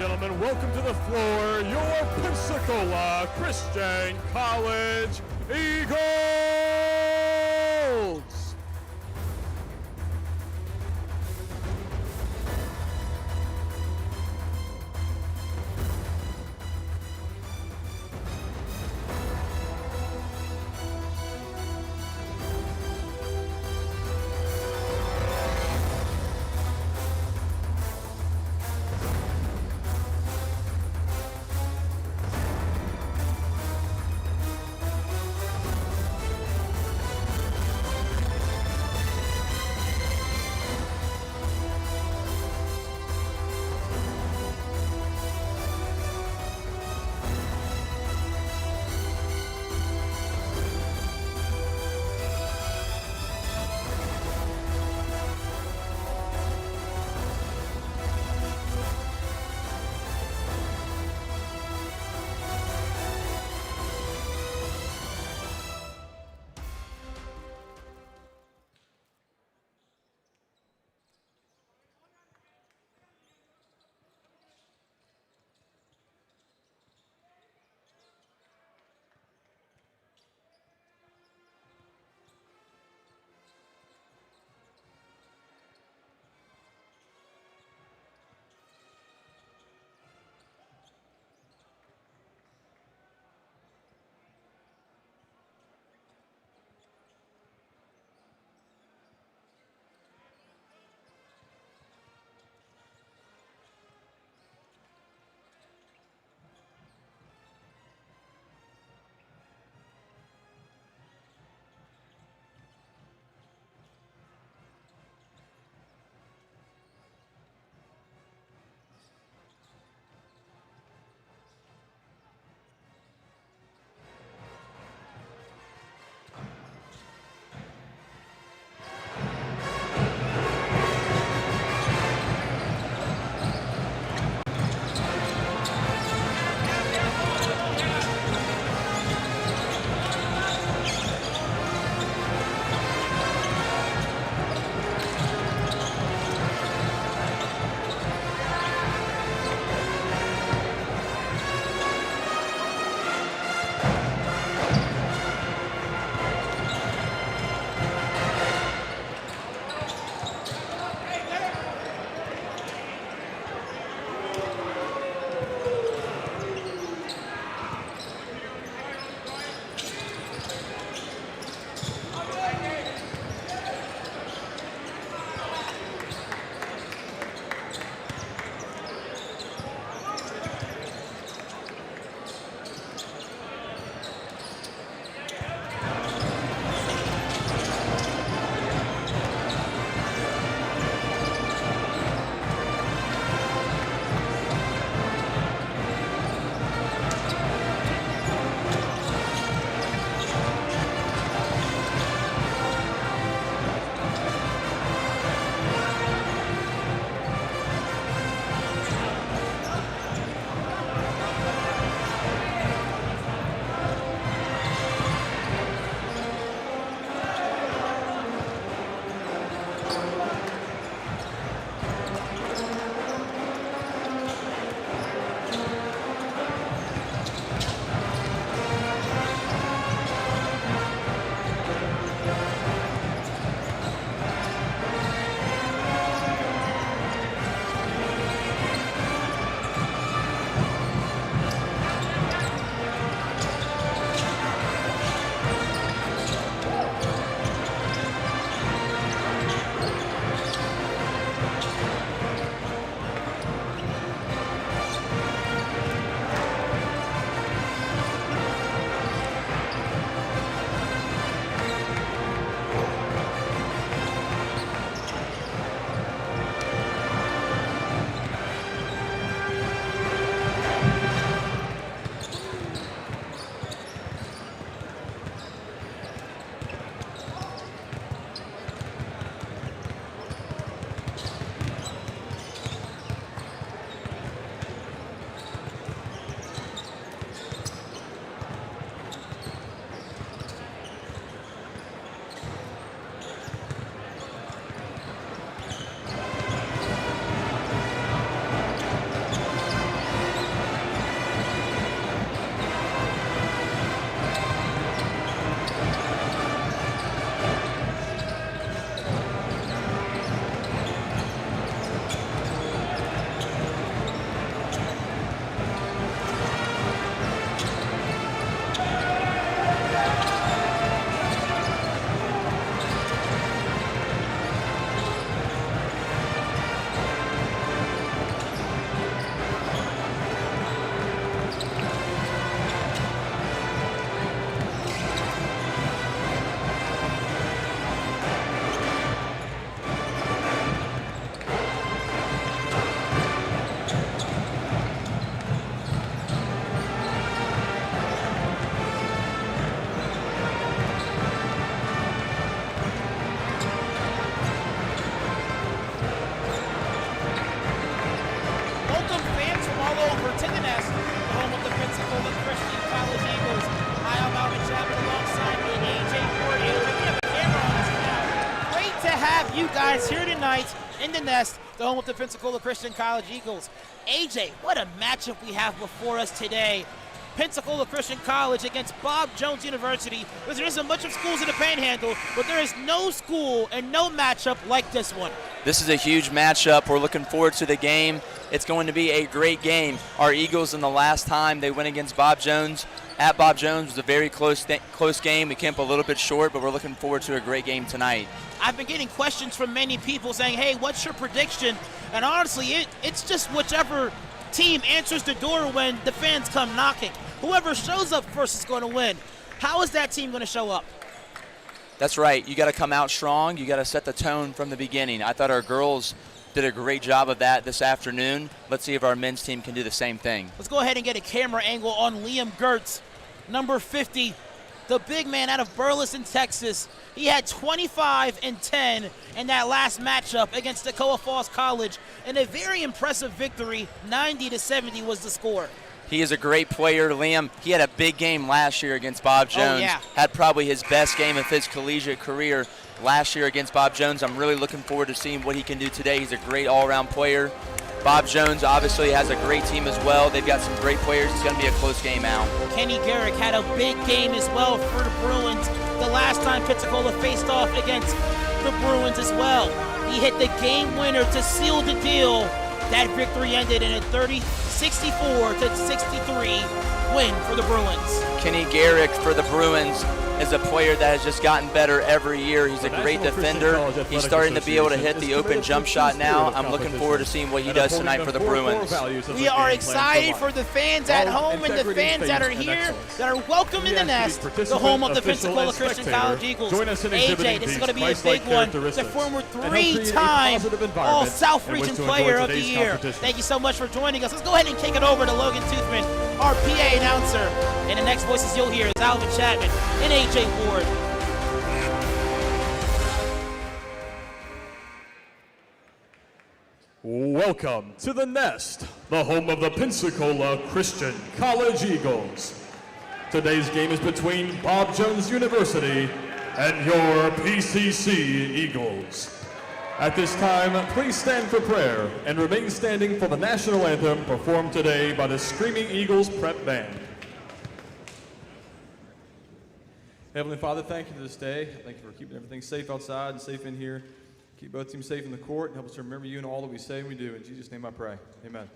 gentlemen, welcome to the floor, your Pensacola Christian College Eagles! in the Nest, the home of the Pensacola Christian College Eagles. AJ, what a matchup we have before us today. Pensacola Christian College against Bob Jones University. There isn't much of schools in the Panhandle, but there is no school and no matchup like this one. This is a huge matchup. We're looking forward to the game. It's going to be a great game. Our Eagles, in the last time they went against Bob Jones, at Bob Jones, was a very close game. We came up a little bit short, but we're looking forward to a great game tonight. I've been getting questions from many people saying, hey, what's your prediction? And honestly, it's just whichever team answers the door when the fans come knocking. Whoever shows up first is going to win. How is that team going to show up? That's right. You got to come out strong. You got to set the tone from the beginning. I thought our girls did a great job of that this afternoon. Let's see if our men's team can do the same thing. Let's go ahead and get a camera angle on Liam Gertz, number 50, the big man out of Burleson, Texas. He had 25 and 10 in that last matchup against Toccoa Falls College, and a very impressive victory. 90-70 was the score. He is a great player, Liam. He had a big game last year against Bob Jones. Oh, yeah. Had probably his best game of his collegiate career last year against Bob Jones. I'm really looking forward to seeing what he can do today. He's a great all-around player. Bob Jones obviously has a great team as well. They've got some great players. It's going to be a close game out. Kenny Garrick had a big game as well for the Bruins the last time Pensacola faced off against the Bruins as well. He hit the game winner to seal the deal. That victory ended in a 64-63 win for the Bruins. Kenny Garrick for the Bruins is a player that has just gotten better every year. He's a great defender. He's starting to be able to hit the open jump shot now. I'm looking forward to seeing what he does tonight for the Bruins. We are excited for the fans at home and the fans that are here that are welcome in the Nest, the home of the Pensacola Christian College Eagles. AJ, this is going to be a big one. The former three-time All-South Region Player of the Year. Thank you so much for joining us. Let's go ahead and kick it over to Logan Toothman, our PA announcer. And the next voices you'll hear is Alvin Chapman and AJ Ward. Welcome to the Nest, the home of the Pensacola Christian College Eagles. Today's game is between Bob Jones University and your PCC Eagles. At this time, please stand for prayer and remain standing for the national anthem performed today by the Screaming Eagles Prep Band. Heavenly Father, thank you for this day. Thank you for keeping everything safe outside and safe in here. Keep both teams safe in the court and help us to remember you in all that we say and we do. In Jesus' name I pray. Amen.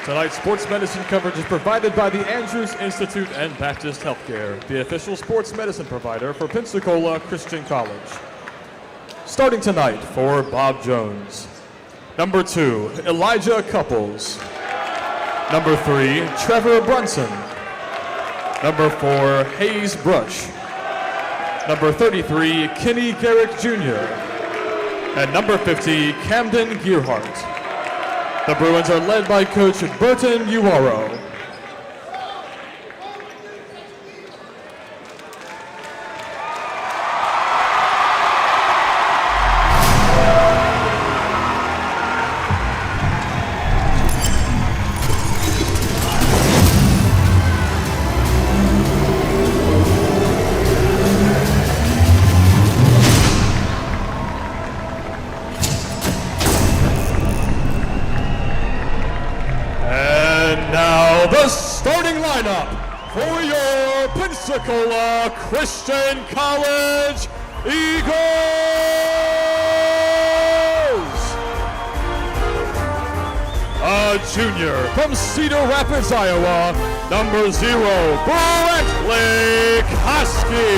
Tonight's sports medicine coverage is provided by the Andrews Institute and Baptist Healthcare, the official sports medicine provider for Pensacola Christian College. Starting tonight for Bob Jones. Number 2, Elijah Couples. Number 3, Trevor Brunson. Number 4, Hayes Brush. Number 33, Kenny Garrick Jr. And number 50, Camden Gearhart. The Bruins are led by Coach Burton Uwaro. for your Pensacola Christian College Eagles. A junior from Cedar Rapids, Iowa, number 0, Bradley Koski.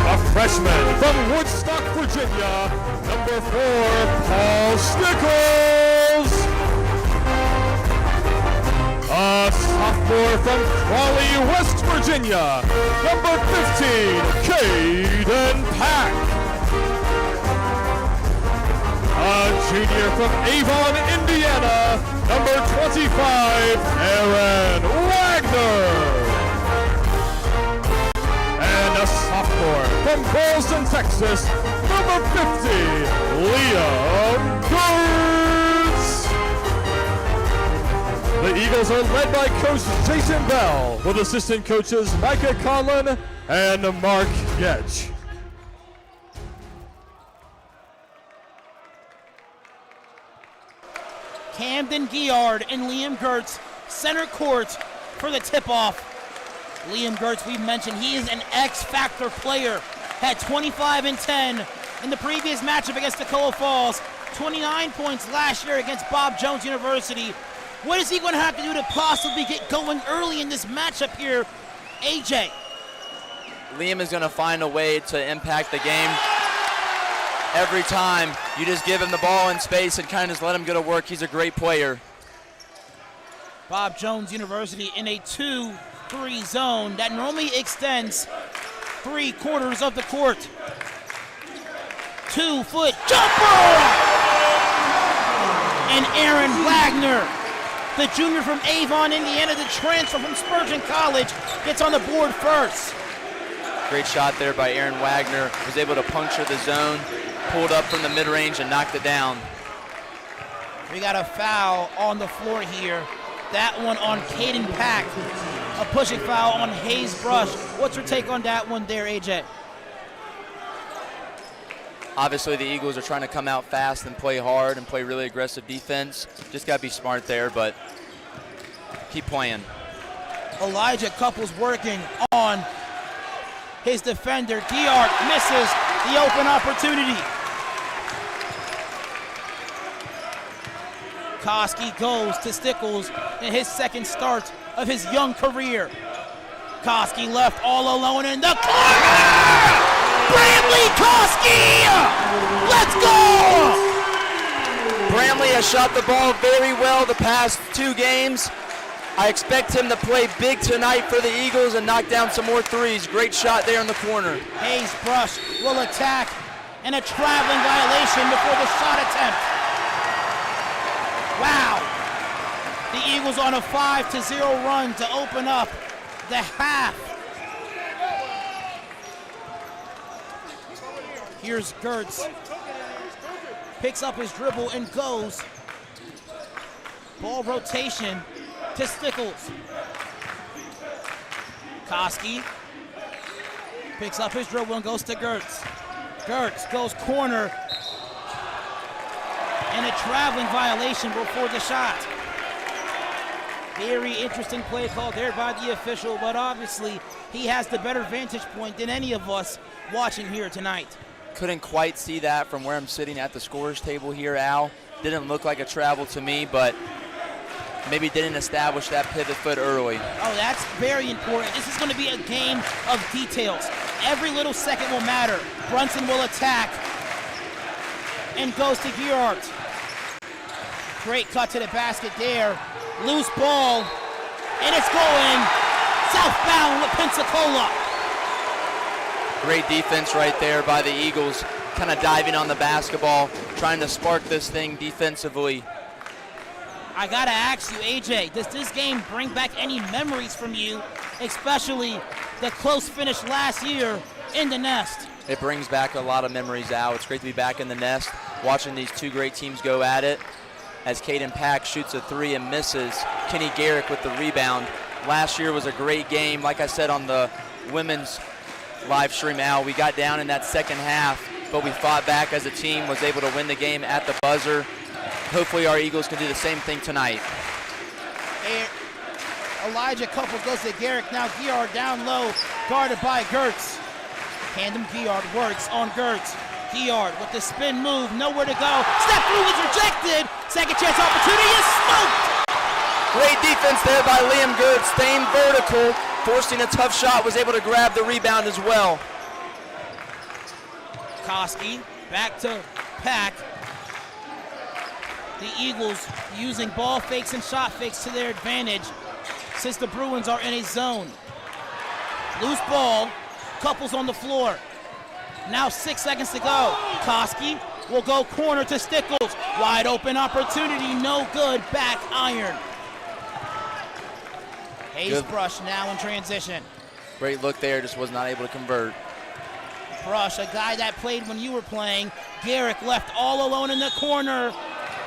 A freshman from Woodstock, Virginia, number 4, Paul Stickles. A sophomore from Crawley, West Virginia, number 15, Caden Pack. A junior from Avon, Indiana, number 25, Aaron Wagner. And a sophomore from Boston, Texas, number 50, Liam Gertz. The Eagles are led by Coach Jason Bell, with assistant coaches Micah Conlon and Mark Getch. Camden Giard and Liam Gertz, center court for the tip-off. Liam Gertz, we've mentioned, he is an X-factor player. Had 25 and 10 in the previous matchup against Toccoa Falls. 29 points last year against Bob Jones University. What is he going to have to do to possibly get going early in this matchup here, AJ? Liam is going to find a way to impact the game. Every time, you just give him the ball in space and kind of just let him go to work. He's a great player. Bob Jones University in a 2-3 zone that normally extends 3/4 of the court. 2-foot jumper! And Aaron Wagner, the junior from Avon, Indiana, the transfer from Spurgeon College, gets on the board first. Great shot there by Aaron Wagner. Was able to puncture the zone, pulled up from the mid-range and knocked it down. We got a foul on the floor here. That one on Caden Pack. A pushing foul on Hayes Brush. What's your take on that one there, AJ? Obviously, the Eagles are trying to come out fast and play hard and play really aggressive defense. Just got to be smart there, but keep playing. Elijah Couples working on his defender. Giard misses the open opportunity. Koski goes to Stickles in his second start of his young career. Koski left all alone in the corner! Bramley Koski! Let's go! Bramley has shot the ball very well the past 2 games. I expect him to play big tonight for the Eagles and knock down some more threes. Great shot there in the corner. Hayes Brush will attack, and a traveling violation before the shot attempt. Wow. The Eagles on a 5-0 run to open up the half. Here's Gertz. Picks up his dribble and goes. Ball rotation to Stickles. Koski picks up his dribble and goes to Gertz. Gertz goes corner. And a traveling violation before the shot. Very interesting play called there by the official, but obviously he has the better vantage point than any of us watching here tonight. Couldn't quite see that from where I'm sitting at the scorer's table here, Al. Didn't look like a travel to me, but maybe didn't establish that pivot foot early. Oh, that's very important. This is going to be a game of details. Every little second will matter. Brunson will attack and goes to Giard. Great cut to the basket there. Loose ball, and it's going southbound with Pensacola. Great defense right there by the Eagles, kind of diving on the basketball, trying to spark this thing defensively. I gotta ask you, AJ, does this game bring back any memories from you, especially the close finish last year in the Nest? It brings back a lot of memories, Al. It's great to be back in the Nest, watching these 2 great teams go at it. As Caden Pack shoots a 3 and misses, Kenny Garrick with the rebound. Last year was a great game. Like I said on the women's live stream, Al, we got down in that second half, but we fought back as a team, was able to win the game at the buzzer. Hopefully our Eagles can do the same thing tonight. Elijah Couple goes to Garrick. Now Giard down low, guarded by Gertz. Camden Giard works on Gertz. Giard with the spin move, nowhere to go. Step through is rejected. Second chance opportunity is smoked. Great defense there by Liam Gertz, staying vertical, forcing a tough shot, was able to grab the rebound as well. Koski back to Pack. The Eagles using ball fakes and shot fakes to their advantage since the Bruins are in a zone. Loose ball, Couples on the floor. Now 6 seconds to go. Koski will go corner to Stickles. Wide open opportunity, no good, back iron. Hayes Brush now in transition. Great look there, just was not able to convert. Brush, a guy that played when you were playing. Garrick left all alone in the corner.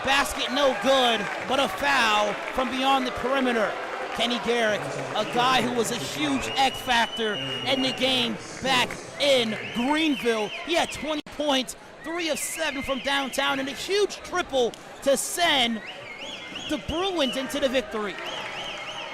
Basket no good, but a foul from beyond the perimeter. Kenny Garrick, a guy who was a huge X factor in the game back in Greenville. He had 20 points, 3 of 7 from downtown, and a huge triple to send the Bruins into the victory.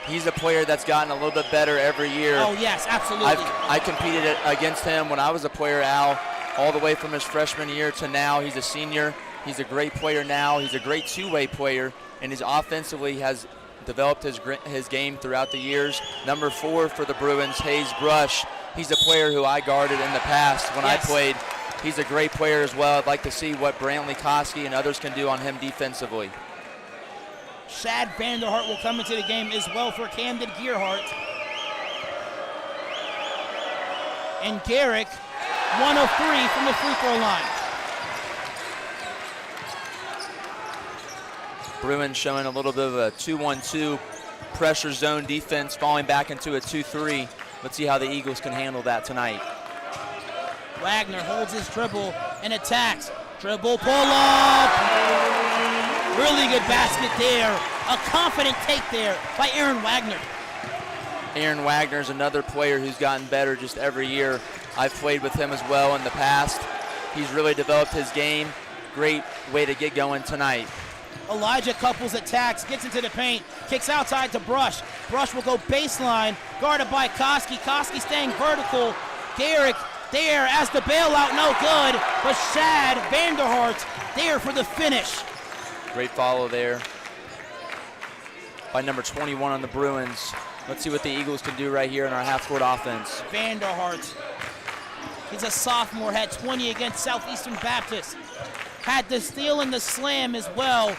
He's a player that's gotten a little bit better every year. Oh, yes, absolutely. I competed against him when I was a player, Al, all the way from his freshman year to now. He's a senior. He's a great player now. He's a great two-way player, and he's offensively has developed his game throughout the years. Number 4 for the Bruins, Hayes Brush. He's a player who I guarded in the past when I played. He's a great player as well. I'd like to see what Brantley Koski and others can do on him defensively. Shad Vanderhart will come into the game as well for Camden Gearhart. And Garrick, 1 of 3 from the free throw line. Bruins showing a little bit of a 2-1-2 pressure zone defense, falling back into a 2-3. Let's see how the Eagles can handle that tonight. Wagner holds his dribble and attacks. Dribble, pull up. Really good basket there. A confident take there by Aaron Wagner. Aaron Wagner is another player who's gotten better just every year. I've played with him as well in the past. He's really developed his game. Great way to get going tonight. Elijah Couples attacks, gets into the paint, kicks outside to Brush. Brush will go baseline, guarded by Koski. Koski staying vertical. Garrick there as the bailout, no good. But Shad Vanderhart there for the finish. Great follow there by number 21 on the Bruins. Let's see what the Eagles can do right here in our half-court offense. Vanderhart, he's a sophomore, had 20 against Southeastern Baptist. Had the steal and the slam as well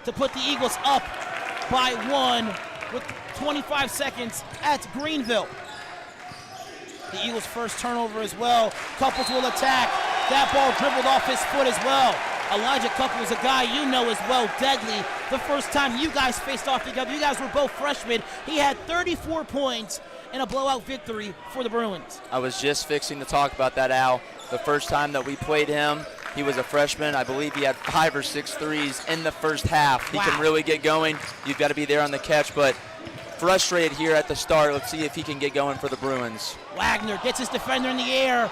to put the Eagles up by 1 with 25 seconds at Greenville. The Eagles' first turnover as well. Couples will attack. That ball dribbled off his foot as well. Elijah Couples, a guy you know as well, deadly. The first time you guys faced off together, you guys were both freshmen. He had 34 points in a blowout victory for the Bruins. I was just fixing to talk about that, Al. The first time that we played him, he was a freshman. I believe he had 5 or 6 threes in the first half. He can really get going. You've got to be there on the catch, but frustrated here at the start. Let's see if he can get going for the Bruins. Wagner gets his defender in the air.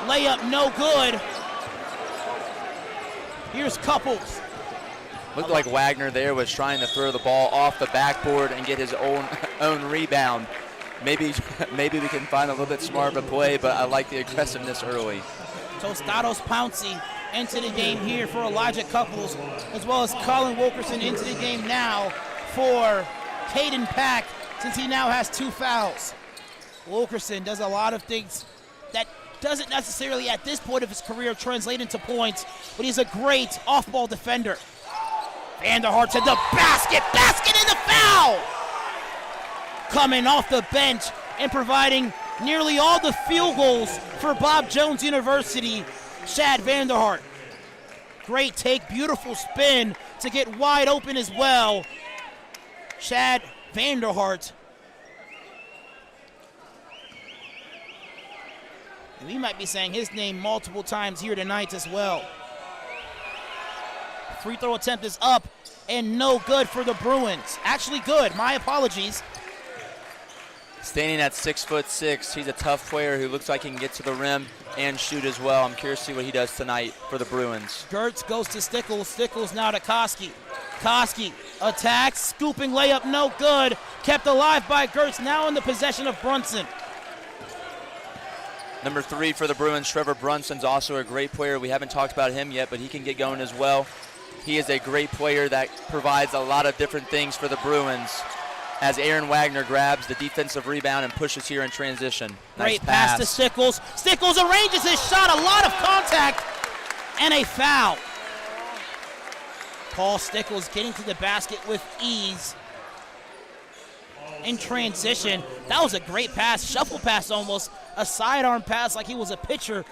Layup no good. Here's Couples. Looked like Wagner there was trying to throw the ball off the backboard and get his own rebound. Maybe we can find a little bit smarter of a play, but I like the aggressiveness early. Tostados Pouncey into the game here for Elijah Couples, as well as Colin Wilkerson into the game now for Caden Pack, since he now has 2 fouls. Wilkerson does a lot of things that doesn't necessarily at this point of his career translate into points, but he's a great off-ball defender. Vanderhart to the basket and the foul! Coming off the bench and providing nearly all the field goals for Bob Jones University, Shad Vanderhart. Great take, beautiful spin to get wide open as well. Shad Vanderhart. And we might be saying his name multiple times here tonight as well. Free throw attempt is up and no good for the Bruins. Actually good, my apologies. Standing at 6'6", he's a tough player who looks like he can get to the rim and shoot as well. I'm curious to see what he does tonight for the Bruins. Gertz goes to Stickles. Stickles now to Koski. Koski attacks, scooping layup, no good. Kept alive by Gertz, now in the possession of Brunson. Number 3 for the Bruins, Trevor Brunson's also a great player. We haven't talked about him yet, but he can get going as well. He is a great player that provides a lot of different things for the Bruins as Aaron Wagner grabs the defensive rebound and pushes here in transition. Nice Great pass to Stickles. Stickles arranges his shot, a lot of contact, and a foul. Paul Stickles getting to the basket with ease in transition. That was a great pass, shuffle pass almost, a sidearm pass like he was a pitcher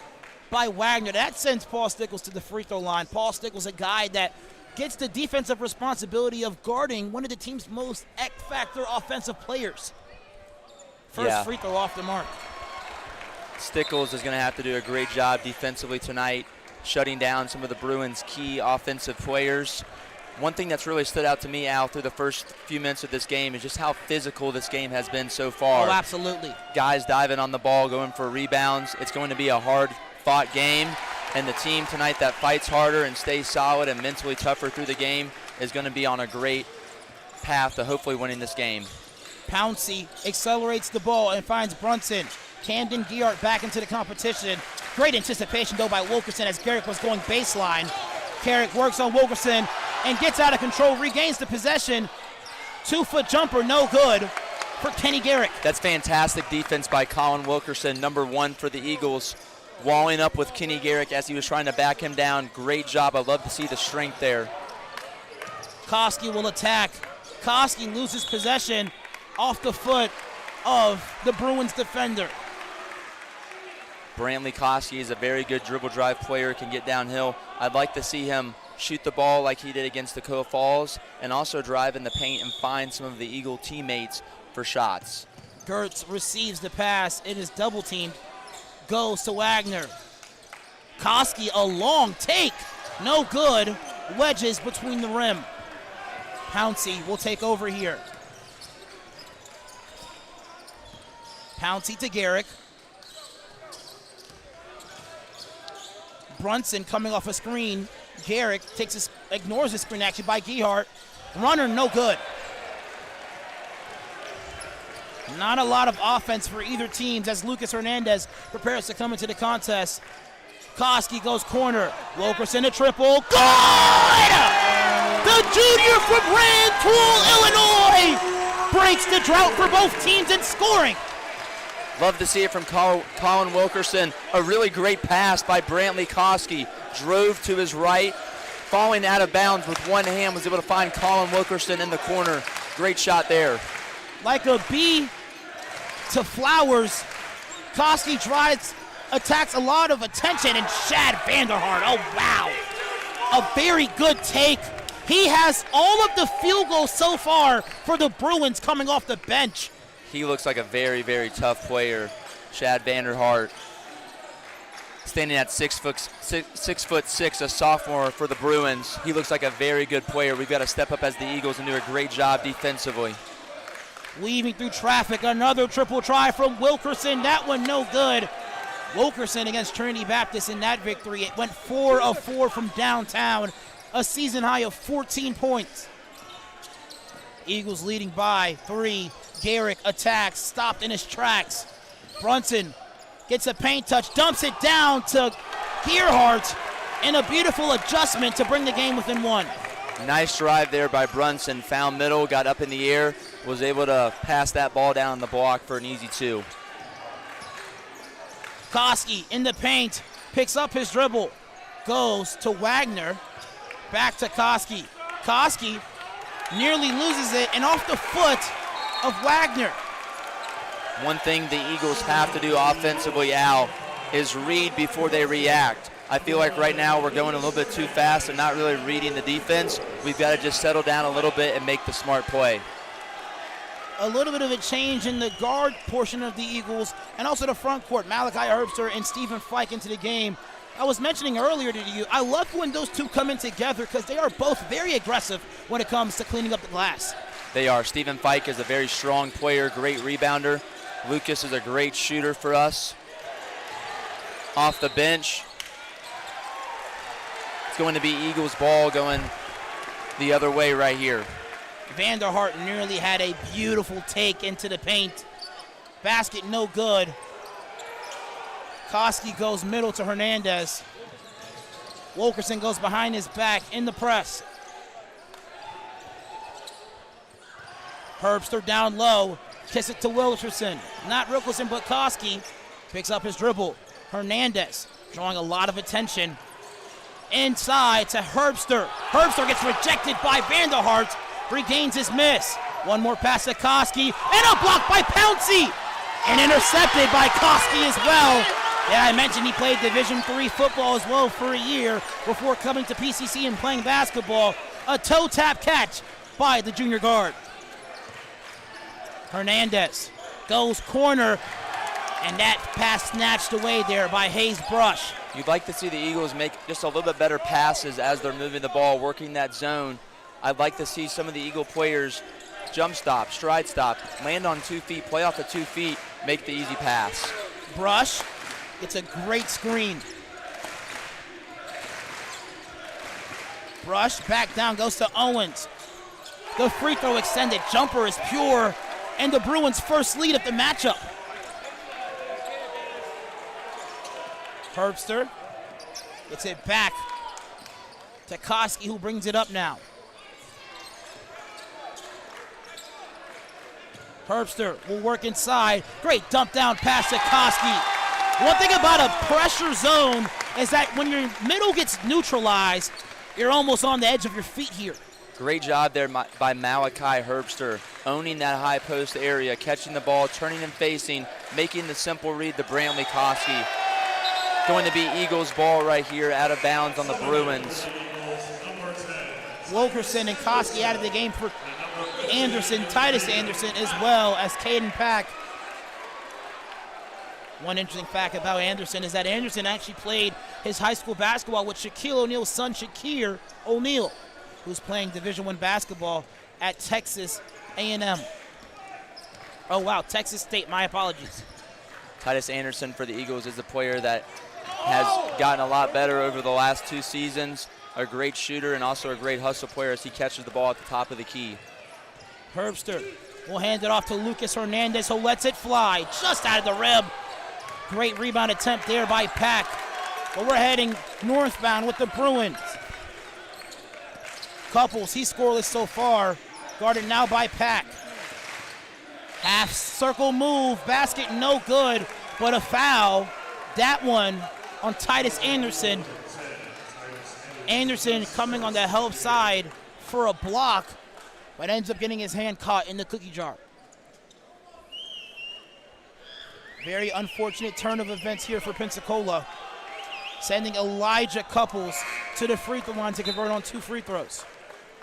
by Wagner. That sends Paul Stickles to the free throw line. Paul Stickles, a guy that gets the defensive responsibility of guarding one of the team's most X-factor offensive players. First free throw off the mark. Stickles is going to have to do a great job defensively tonight, shutting down some of the Bruins' key offensive players. One thing that's really stood out to me, Al, through the first few minutes of this game is just how physical this game has been so far. Oh, absolutely. Guys diving on the ball, going for rebounds. It's going to be a hard-fought game, and the team tonight that fights harder and stays solid and mentally tougher through the game is going to be on a great path to hopefully winning this game. Pouncey accelerates the ball and finds Brunson. Camden Geart back into the competition. Great anticipation, though, by Wilkerson as Garrick was going baseline. Garrick works on Wilkerson and gets out of control, regains the possession. 2-foot jumper, no good for Kenny Garrick. That's fantastic defense by Colin Wilkerson, number 1 for the Eagles, walling up with Kenny Garrick as he was trying to back him down. Great job. I love to see the strength there. Koski will attack. Koski loses possession off the foot of the Bruins defender. Brantley Koski is a very good dribble drive player, can get downhill. I'd like to see him shoot the ball like he did against Toccoa Falls and also drive in the paint and find some of the Eagle teammates for shots. Gertz receives the pass. It is double teamed. Goes to Wagner. Koski, a long take. No good. Wedges between the rim. Pouncey will take over here. Pouncey to Garrick. Brunson coming off a screen. Garrick ignores the screen actually by Geart. Runner, no good. Not a lot of offense for either team as Lucas Hernandez prepares to come into the contest. Koski goes corner. Wilkerson a triple. Good! The junior from Rantoul, Illinois, breaks the drought for both teams in scoring. Love to see it from Colin Wilkerson. A really great pass by Brantley Koski. Drove to his right, falling out of bounds with one hand, was able to find Colin Wilkerson in the corner. Great shot there. Like a bee to flowers, Koski drives, attacks a lot of attention, and Shad Vanderhart, oh wow. A very good take. He has all of the field goals so far for the Bruins coming off the bench. He looks like a very, very tough player, Shad Vanderhart. Standing at 6'6", a sophomore for the Bruins. He looks like a very good player. We've got to step up as the Eagles and do a great job defensively. Weaving through traffic, another triple try from Wilkerson. That one no good. Wilkerson against Trinity Baptist in that victory. It went 4 of 4 from downtown, a season high of 14 points. Eagles leading by 3. Garrick attacks, stopped in his tracks. Brunson gets a paint touch, dumps it down to Gearhart, and a beautiful adjustment to bring the game within 1. Nice drive there by Brunson. Found middle, got up in the air, was able to pass that ball down the block for an easy 2. Koski in the paint, picks up his dribble, goes to Wagner, back to Koski. Koski nearly loses it, and off the foot of Wagner. One thing the Eagles have to do offensively, Al, is read before they react. I feel like right now we're going a little bit too fast and not really reading the defense. We've got to just settle down a little bit and make the smart play. A little bit of a change in the guard portion of the Eagles and also the front court. Malachi Herbster and Stephen Fike into the game. I was mentioning earlier to you, I love when those two come in together because they are both very aggressive when it comes to cleaning up the glass. They are. Stephen Fike is a very strong player, great rebounder. Lucas is a great shooter for us. Off the bench, it's going to be Eagles ball going the other way right here. Vanderhart nearly had a beautiful take into the paint. Basket no good. Koski goes middle to Hernandez. Wilkerson goes behind his back in the press. Herbster down low. Kiss it to Wilkerson. Not Wilkerson, but Koski picks up his dribble. Hernandez drawing a lot of attention. Inside to Herbster. Herbster gets rejected by Vanderhart. Regains his miss. One more pass to Koski. And a block by Pouncey. And intercepted by Koski as well. Yeah, I mentioned he played Division III football as well for a year before coming to PCC and playing basketball. A toe tap catch by the junior guard. Hernandez goes corner, and that pass snatched away there by Hayes Brush. You'd like to see the Eagles make just a little bit better passes as they're moving the ball, working that zone. I'd like to see some of the Eagle players jump stop, stride stop, land on 2 feet, play off the 2 feet, make the easy pass. Brush gets a great screen. Brush back down, goes to Owens. The free throw extended jumper is pure, and the Bruins' first lead of the matchup. Herbster gets it back to Koski, who brings it up now. Herbster will work inside. Great dump down pass to Koski. One thing about a pressure zone is that when your middle gets neutralized, you're almost on the edge of your feet here. Great job there by Malachi Herbster, owning that high post area, catching the ball, turning and facing, making the simple read to Brantley Koski. Going to be Eagles ball right here, out of bounds on the Bruins. Wilkerson and Koski out of the game for Anderson, Titus Anderson, as well as Caden Pack. One interesting fact about Anderson is that Anderson actually played his high school basketball with Shaquille O'Neal's son, Shakir O'Neal, who's playing Division I basketball at Texas A&M. Oh, wow, Texas State, my apologies. Titus Anderson for the Eagles is a player that has gotten a lot better over the last 2 seasons. A great shooter and also a great hustle player as he catches the ball at the top of the key. Herbster will hand it off to Lucas Hernandez, who lets it fly just out of the rim. Great rebound attempt there by Pack. But we're heading northbound with the Bruins. Couples, he's scoreless so far. Guarded now by Pack. Half circle move, basket no good, but a foul. That one on Titus Anderson. Anderson coming on the help side for a block, but ends up getting his hand caught in the cookie jar. Very unfortunate turn of events here for Pensacola, sending Elijah Couples to the free throw line to convert on 2 free throws.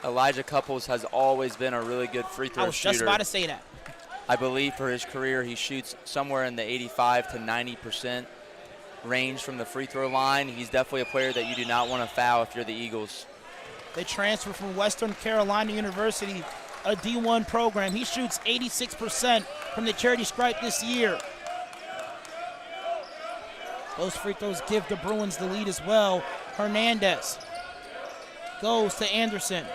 Elijah Couples has always been a really good free throw shooter. I was just about to say that. I believe for his career he shoots somewhere in the 85 to 90% range from the free throw line. He's definitely a player that you do not want to foul if you're the Eagles. They transfer from Western Carolina University, a D1 program. He shoots 86% from the charity stripe this year. Those free throws give the Bruins the lead as well. Hernandez goes to Anderson.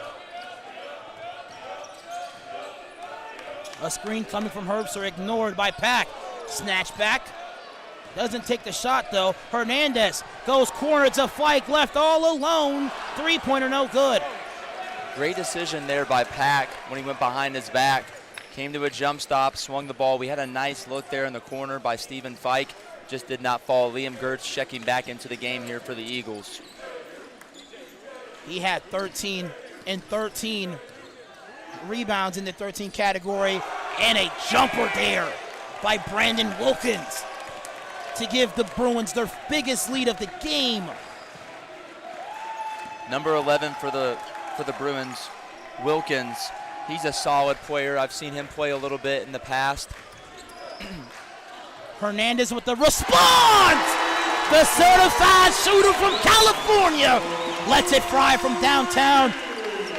A screen coming from Herbster, ignored by Pack. Snatch back. Doesn't take the shot, though. Hernandez goes corner to Fike, left all alone. Three-pointer, no good. Great decision there by Pack when he went behind his back. Came to a jump stop, swung the ball. We had a nice look there in the corner by Stephen Fike. Just did not fall. Liam Gertz checking back into the game here for the Eagles. He had 13 and 13 rebounds in the 13 category, and a jumper there by Brandon Wilkins to give the Bruins their biggest lead of the game. Number 11 for the Bruins, Wilkins. He's a solid player. I've seen him play a little bit in the past. Hernandez with the response! The certified shooter from California lets it fly from downtown.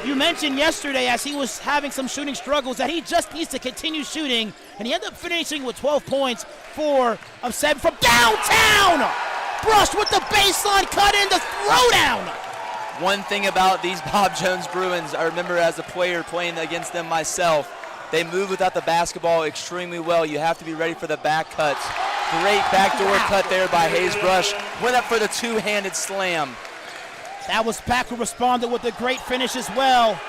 You mentioned yesterday, as he was having some shooting struggles, that he just needs to continue shooting, and he ended up finishing with 12 points, 4 of 7 from downtown. Brushed with the baseline cut in, the throwdown One thing about these Bob Jones Bruins, I remember as a player playing against them myself, they move without the basketball extremely well. You have to be ready for the back cuts. Great backdoor cut there by Hayes Brush. Went up for the two-handed slam. That was Pack who responded with a great finish as well.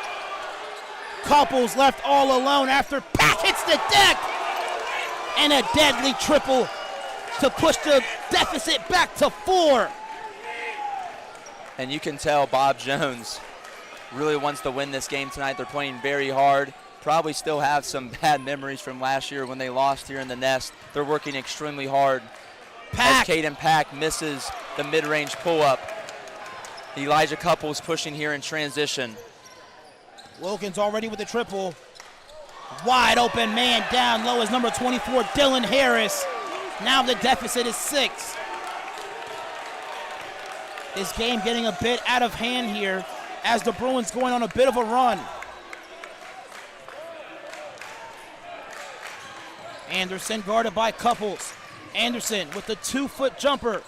Couples left all alone after Pack hits the deck. And a deadly triple to push the deficit back to 4. And you can tell Bob Jones really wants to win this game tonight. They're playing very hard. Probably still have some bad memories from last year when they lost here in the Nest. They're working extremely hard. Pack. As Caden Pack misses the mid-range pull-up. Elijah Couples pushing here in transition. Wilkins already with the triple. Wide open man down low is number 24, Dylan Harris. Now the deficit is 6. This game getting a bit out of hand here as the Bruins going on a bit of a run. Anderson guarded by Couples. Anderson with the 2-foot jumper.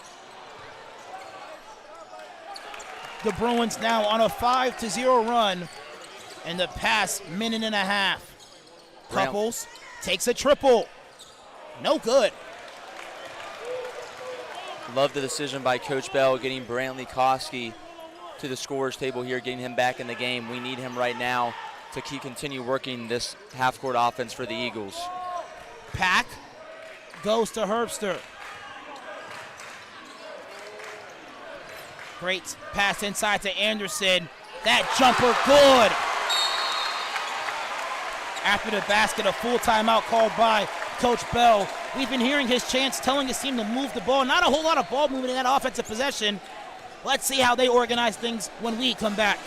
The Bruins now on a 5-0 run in the past minute and a half. Couples takes a triple. No good. Love the decision by Coach Bell getting Brantley Koski to the scorer's table here, getting him back in the game. We need him right now to continue working this half-court offense for the Eagles. Pack goes to Herbster. Great pass inside to Anderson. That jumper good. After the basket, a full timeout called by Coach Bell. We've been hearing his chants telling his team to move the ball. Not a whole lot of ball movement in that offensive possession. Let's see how they organize things when we come back.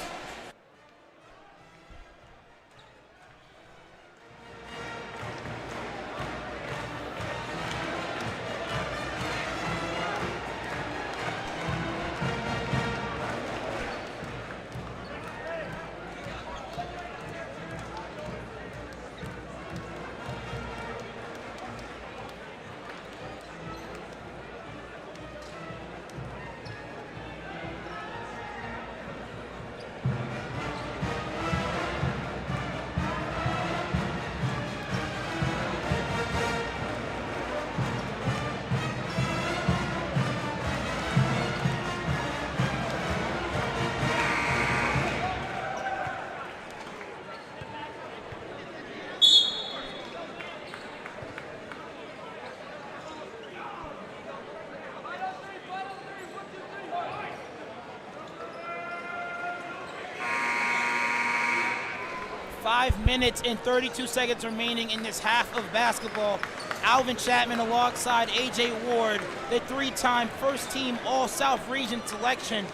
Five minutes and 32 seconds remaining in this half of basketball. Alvin Chapman alongside A.J. Ward, the 3-time first-team All-South Region selection.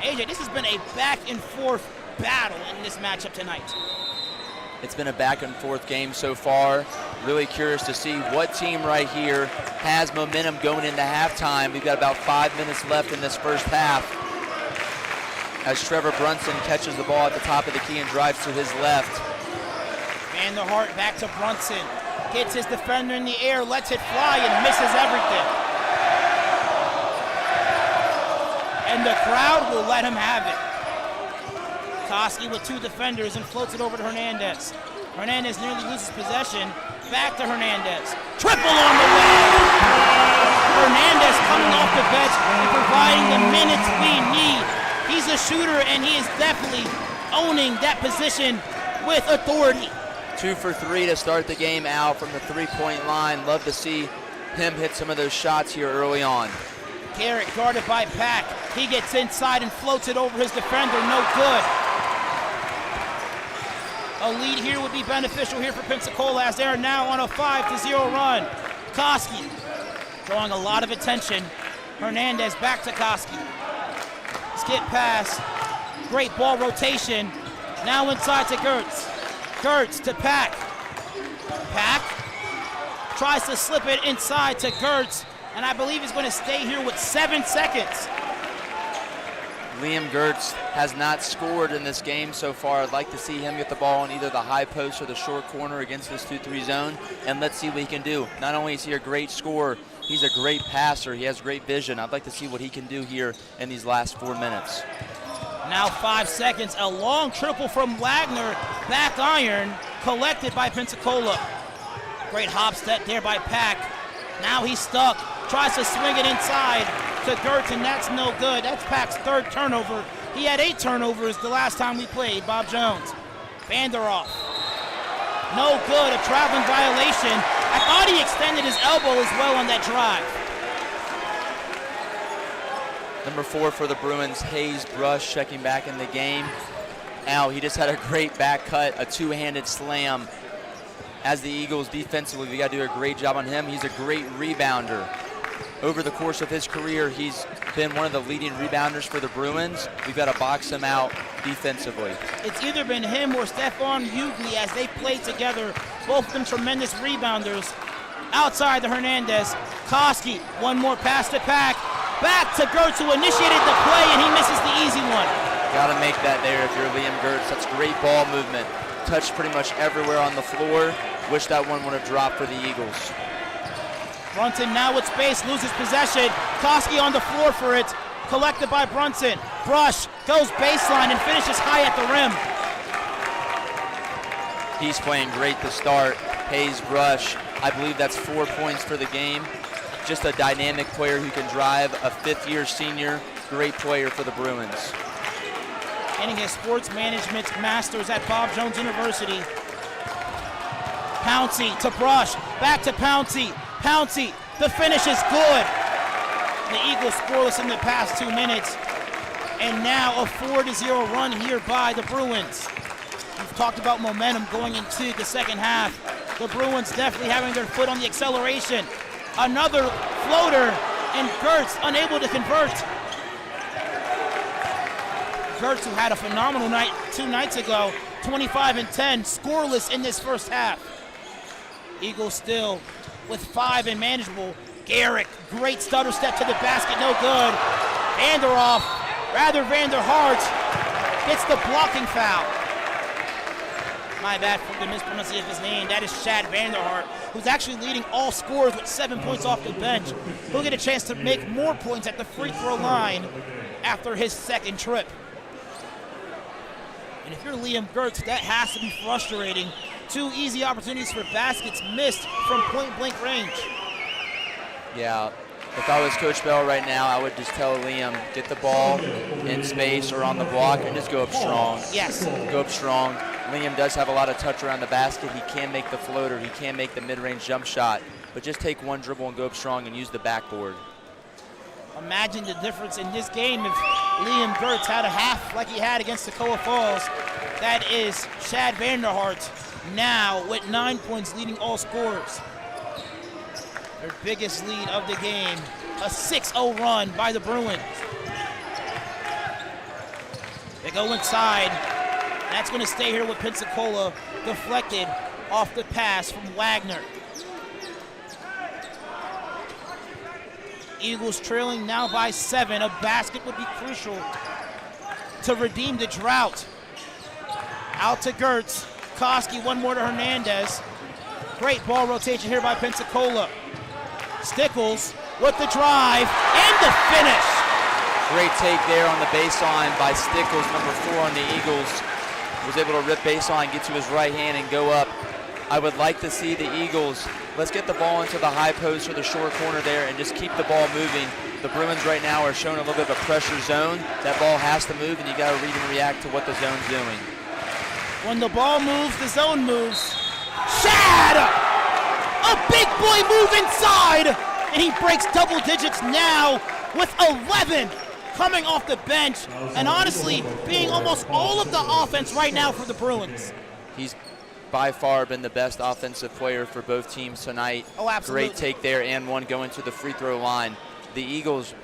A.J., this has been a back-and-forth battle in this matchup tonight. It's been a back-and-forth game so far. Really curious to see what team right here has momentum going into halftime. We've got about 5 minutes left in this first half as Trevor Brunson catches the ball at the top of the key and drives to his left. And the heart back to Brunson. Hits his defender in the air, lets it fly, and misses everything. And the crowd will let him have it. Koski with 2 defenders and floats it over to Hernandez. Hernandez nearly loses possession. Back to Hernandez. Triple on the way. Hernandez coming off the bench and providing the minutes we need. He's a shooter, and he is definitely owning that position with authority. 2 for 3 to start the game out from the 3-point line. Love to see him hit some of those shots here early on. Garrett guarded by Pack. He gets inside and floats it over his defender. No good. A lead here would be beneficial here for Pensacola as they are now on a 5-0 run. Koski drawing a lot of attention. Hernandez back to Koski. Skip pass. Great ball rotation. Now inside to Gertz. Gertz to Pack. Pack tries to slip it inside to Gertz, and I believe he's going to stay here with 7 seconds. Liam Gertz has not scored in this game so far. I'd like to see him get the ball in either the high post or the short corner against this 2-3 zone, and let's see what he can do. Not only is he a great scorer, he's a great passer. He has great vision. I'd like to see what he can do here in these last 4 minutes. Now 5 seconds, a long triple from Wagner, back iron, collected by Pensacola. Great hop step there by Pack. Now he's stuck, tries to swing it inside to Gertz, and that's no good. That's Pack's third turnover. He had 8 turnovers the last time we played, Bob Jones. Vanderhoff, no good, a traveling violation. I thought he extended his elbow as well on that drive. Number 4 for the Bruins, Hayes Brush, checking back in the game. Now he just had a great back cut, a two-handed slam. As the Eagles defensively, we got to do a great job on him. He's a great rebounder. Over the course of his career, he's been one of the leading rebounders for the Bruins. We've got to box him out defensively. It's either been him or Stephon Hughley as they played together. Both of them tremendous rebounders. Outside the Hernandez, Koski, one more pass to Pack. Back to Gertz, who initiated the play, and he misses the easy one. Got to make that there if you're Liam Gertz. That's great ball movement. Touched pretty much everywhere on the floor. Wish that one would have dropped for the Eagles. Brunson now with space, loses possession. Koski on the floor for it. Collected by Brunson. Brush goes baseline and finishes high at the rim. He's playing great to start. Hayes Brush, I believe that's 4 points for the game. Just a dynamic player who can drive, a fifth-year senior, great player for the Bruins. Getting his sports management master's at Bob Jones University. Pouncey to Brush, back to Pouncey. Pouncey, the finish is good. The Eagles scoreless in the past 2 minutes. And now a 4-0 run here by the Bruins. We've talked about momentum going into the second half. The Bruins definitely having their foot on the acceleration. Another floater, and Gertz unable to convert. Gertz, who had a phenomenal night 2 nights ago, 25-10, scoreless in this first half. Eagles still with 5 and manageable. Garrick, great stutter step to the basket, no good. Vanderhart gets the blocking foul. My bad for the mispronunciation of his name. That is Chad Vanderhart, who's actually leading all scorers with 7 points off the bench. He'll get a chance to make more points at the free throw line after his second trip. And if you're Liam Gertz, that has to be frustrating. 2 easy opportunities for baskets missed from point-blank range. Yeah, if I was Coach Bell right now, I would just tell Liam, get the ball in space or on the block and just go up strong. Yes. Go up strong. Liam does have a lot of touch around the basket. He can make the floater. He can make the mid-range jump shot. But just take one dribble and go up strong and use the backboard. Imagine the difference in this game if Liam Gertz had a half like he had against Toccoa Falls. That is Chad Vanderhart now with 9 points, leading all scorers. Their biggest lead of the game, a 6-0 run by the Bruins. They go inside. That's going to stay here with Pensacola, deflected off the pass from Wagner. Eagles trailing now by 7. A basket would be crucial to redeem the drought. Out to Gertz. Koski, one more to Hernandez. Great ball rotation here by Pensacola. Stickles with the drive and the finish. Great take there on the baseline by Stickles, number 4 on the Eagles. Was able to rip baseline, get to his right hand and go up. I would like to see the Eagles, let's get the ball into the high post or the short corner there and just keep the ball moving. The Bruins right now are showing a little bit of a pressure zone. That ball has to move and you got to read and react to what the zone's doing. When the ball moves, the zone moves. Chad! A big boy move inside! And he breaks double digits now with 11 coming off the bench. And honestly, being almost all of the offense right now for the Bruins. He's by far been the best offensive player for both teams tonight. Oh, absolutely. Great take there and one going to the free throw line. The Eagles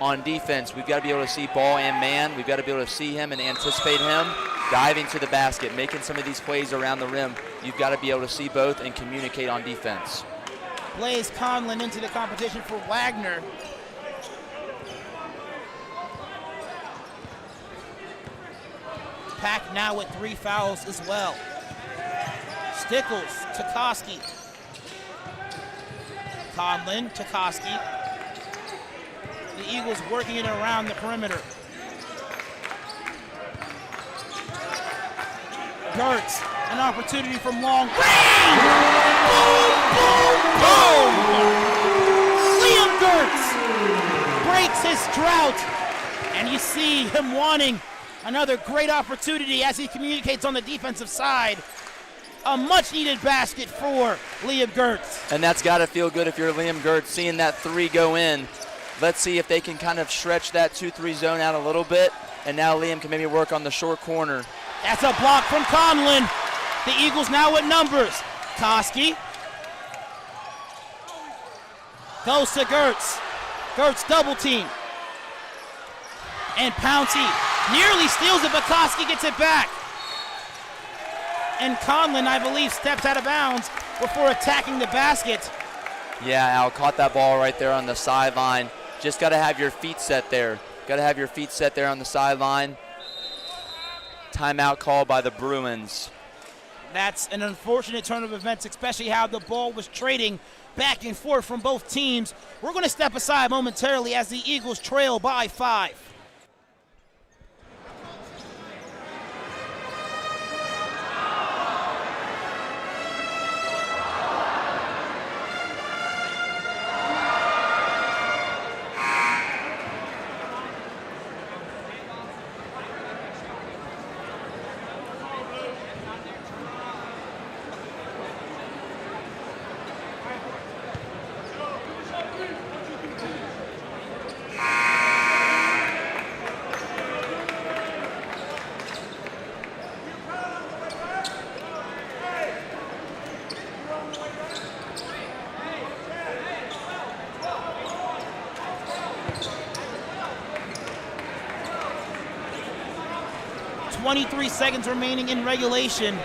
on defense, we've got to be able to see ball and man. We've got to be able to see him and anticipate him diving to the basket, making some of these plays around the rim. You've got to be able to see both and communicate on defense. Blaze Conlon into the competition for Wagner. Pack now with 3 fouls as well. Stickles, Koski. Conlon, Koski. The Eagles working it around the perimeter. Gertz, an opportunity from long range. Boom, boom, boom. Liam Gertz breaks his drought, and you see him wanting another great opportunity as he communicates on the defensive side. A much-needed basket for Liam Gertz. And that's got to feel good if you're Liam Gertz, seeing that three go in. Let's see if they can kind of stretch that 2-3 zone out a little bit, and now Liam can maybe work on the short corner. That's a block from Conlon. The Eagles now with numbers. Koski goes to Gertz. Gertz double team. And Pouncey nearly steals it, but Koski gets it back. And Conlon, I believe, steps out of bounds before attacking the basket. Yeah, Al caught that ball right there on the sideline. Just got to have your feet set there. Got to have your feet set there on the sideline. Timeout called by the Bruins. That's an unfortunate turn of events, especially how the ball was trading back and forth from both teams. We're going to step aside momentarily as the Eagles trail by 5. Seconds remaining in regulation.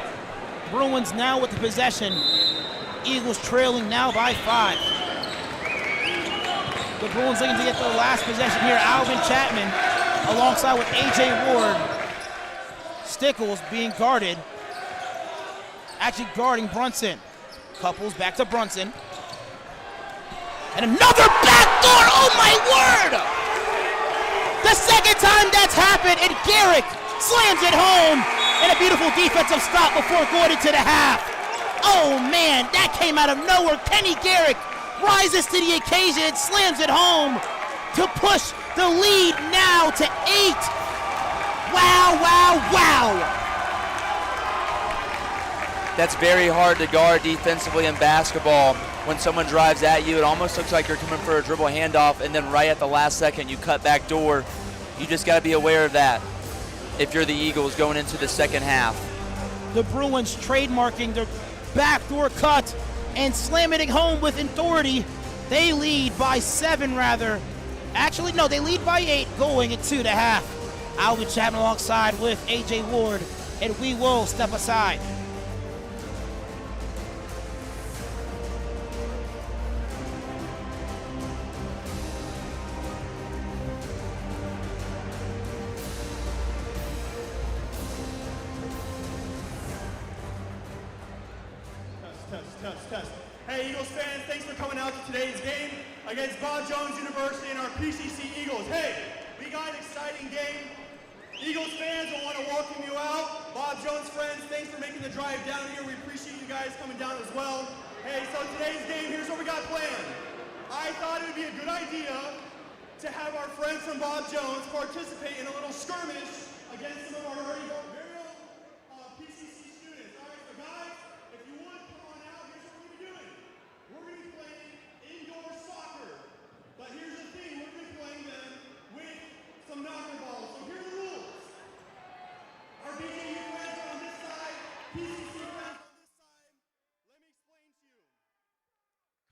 Bruins now with the possession. Eagles trailing now by 5. The Bruins looking to get the last possession here. Alvin Chapman alongside with A.J. Ward. Stickles being guarded. Actually guarding Brunson. Couples back to Brunson. And another backdoor, oh my word! The second time that's happened, and Garrick slams it home, and a beautiful defensive stop before going into the half. Oh man, that came out of nowhere. Kenny Garrick rises to the occasion and slams it home to push the lead now to 8. Wow, wow, wow. That's very hard to guard defensively in basketball. When someone drives at you, it almost looks like you're coming for a dribble handoff, and then right at the last second, you cut back door. You just got to be aware of that if you're the Eagles going into the second half. The Bruins trademarking their backdoor cut and slamming it home with authority. They lead by 7 rather. Actually, no, they lead by 8 going into the half. Alvin Chapman alongside with A.J. Ward, and we will step aside. Test. Hey, Eagles fans, thanks for coming out to today's game against Bob Jones University and our PCC Eagles. Hey, we got an exciting game. Eagles fans, I want to welcome you out. Bob Jones friends, thanks for making the drive down here. We appreciate you guys coming down as well. Hey, so today's game, here's what we got planned. I thought it would be a good idea to have our friends from Bob Jones participate in a little skirmish against some of our very own PCC students. All right, so guys, if you would come on out, here's what we're going to be doing. We're going to be playing indoor soccer. But here's the thing, we're going to be playing them with some knocker balls. So here are the rules. Our BJU friends are on this side, PCC friends on this side. Let me explain to you.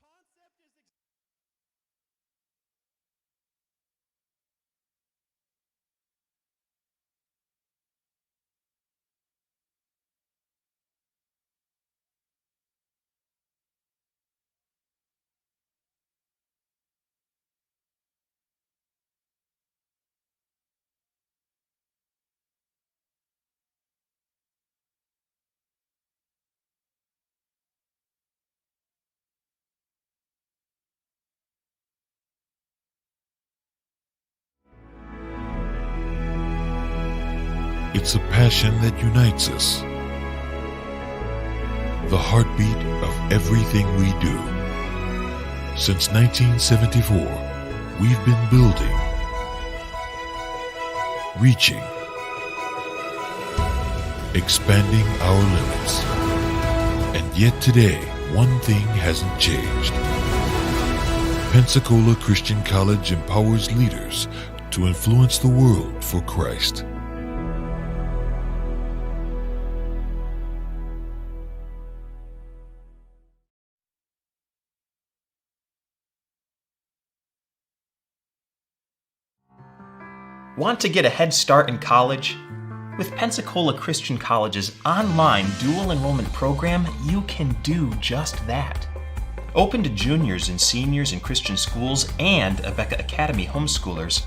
Concept is It's a passion that unites us, the heartbeat of everything we do. Since 1974, we've been building, reaching, expanding our limits. And yet today, one thing hasn't changed. Pensacola Christian College empowers leaders to influence the world for Christ. Want to get a head start in college? With Pensacola Christian College's online dual enrollment program, you can do just that. Open to juniors and seniors in Christian schools and Abeka Academy homeschoolers,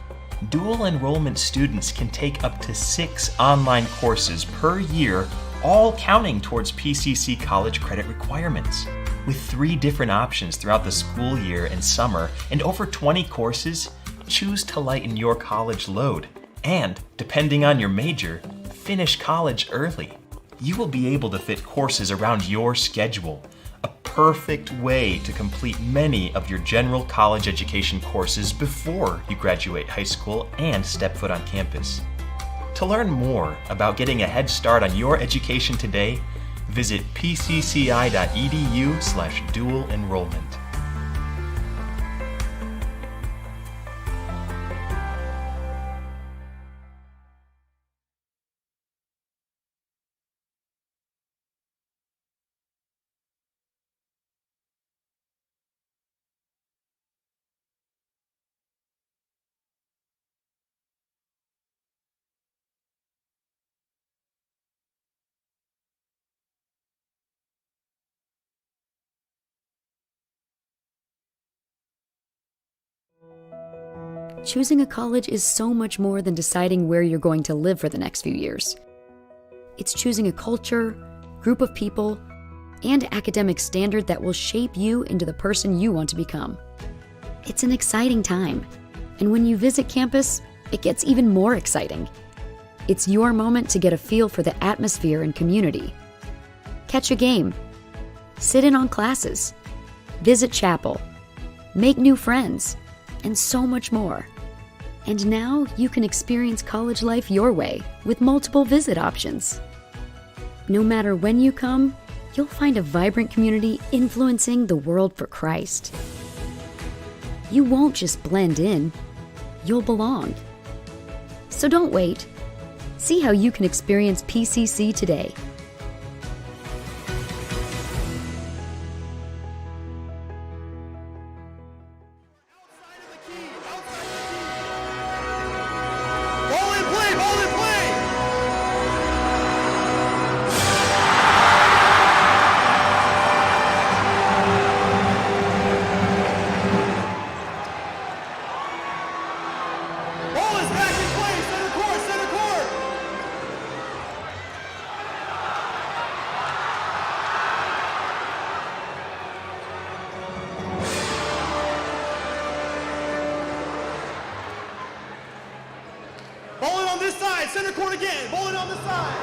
dual enrollment students can take up to 6 online courses per year, all counting towards PCC college credit requirements. With 3 different options throughout the school year and summer and over 20 courses, choose to lighten your college load and, depending on your major, finish college early. You will be able to fit courses around your schedule, a perfect way to complete many of your general college education courses before you graduate high school and step foot on campus. To learn more about getting a head start on your education today, visit pcci.edu/dual enrollment. Choosing a college is so much more than deciding where you're going to live for the next few years. It's choosing a culture, group of people, and academic standard that will shape you into the person you want to become. It's an exciting time, and when you visit campus, it gets even more exciting. It's your moment to get a feel for the atmosphere and community. Catch a game, sit in on classes, visit chapel, make new friends, and so much more. And now you can experience college life your way with multiple visit options. No matter when you come, you'll find a vibrant community influencing the world for Christ. You won't just blend in, you'll belong. So don't wait. See how you can experience PCC today. Bowling on this side, center court again. Bowling on this side.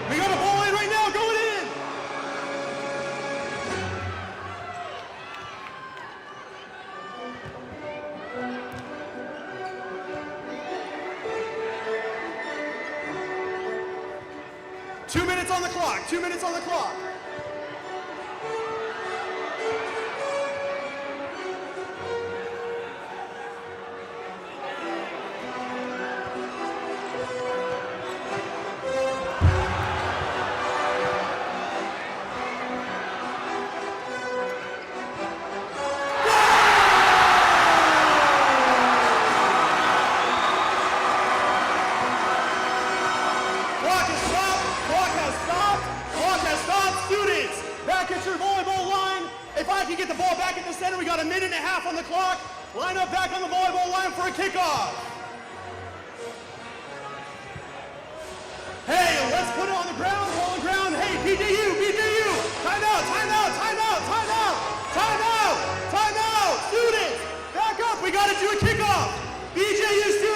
We got a ball in right now, going in. Two minutes on the clock, 2 minutes on the clock. If I can get the ball back at the center, we got a minute and a half on the clock. Line up back on the volleyball line for a kickoff. Hey, let's put it on the ground, ball on the ground. Hey, BJU, timeout, timeout, timeout, timeout, timeout, timeout. Students, back up, we got to do a kickoff. BJU students.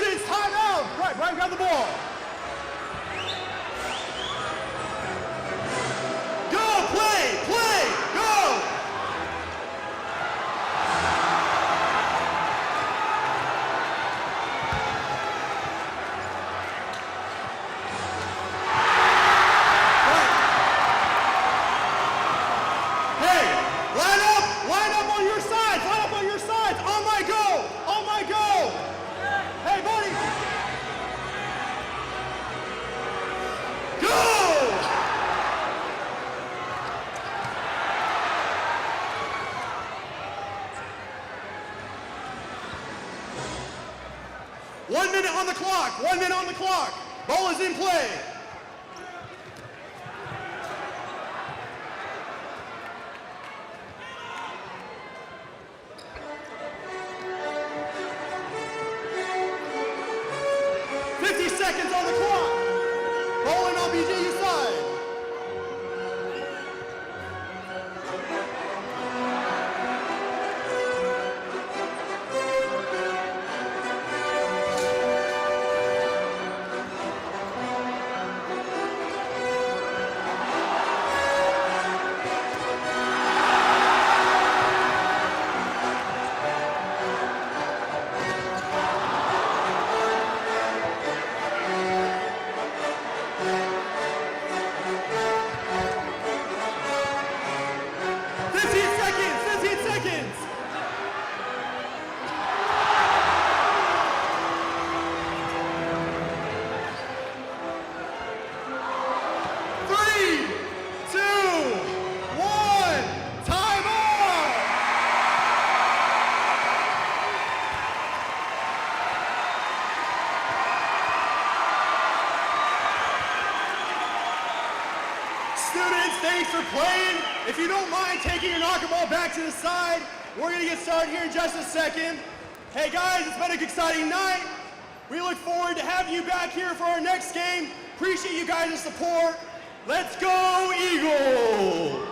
1 minute on the clock. 1 minute on the clock. Ball is in play. Seconds on the clock. Bowling on BJU side. Thanks for playing. If you don't mind taking your knocker ball back to the side, we're going to get started here in just a second. Hey guys, it's been an exciting night. We look forward to having you back here for our next game. Appreciate you guys' support. Let's go, Eagles!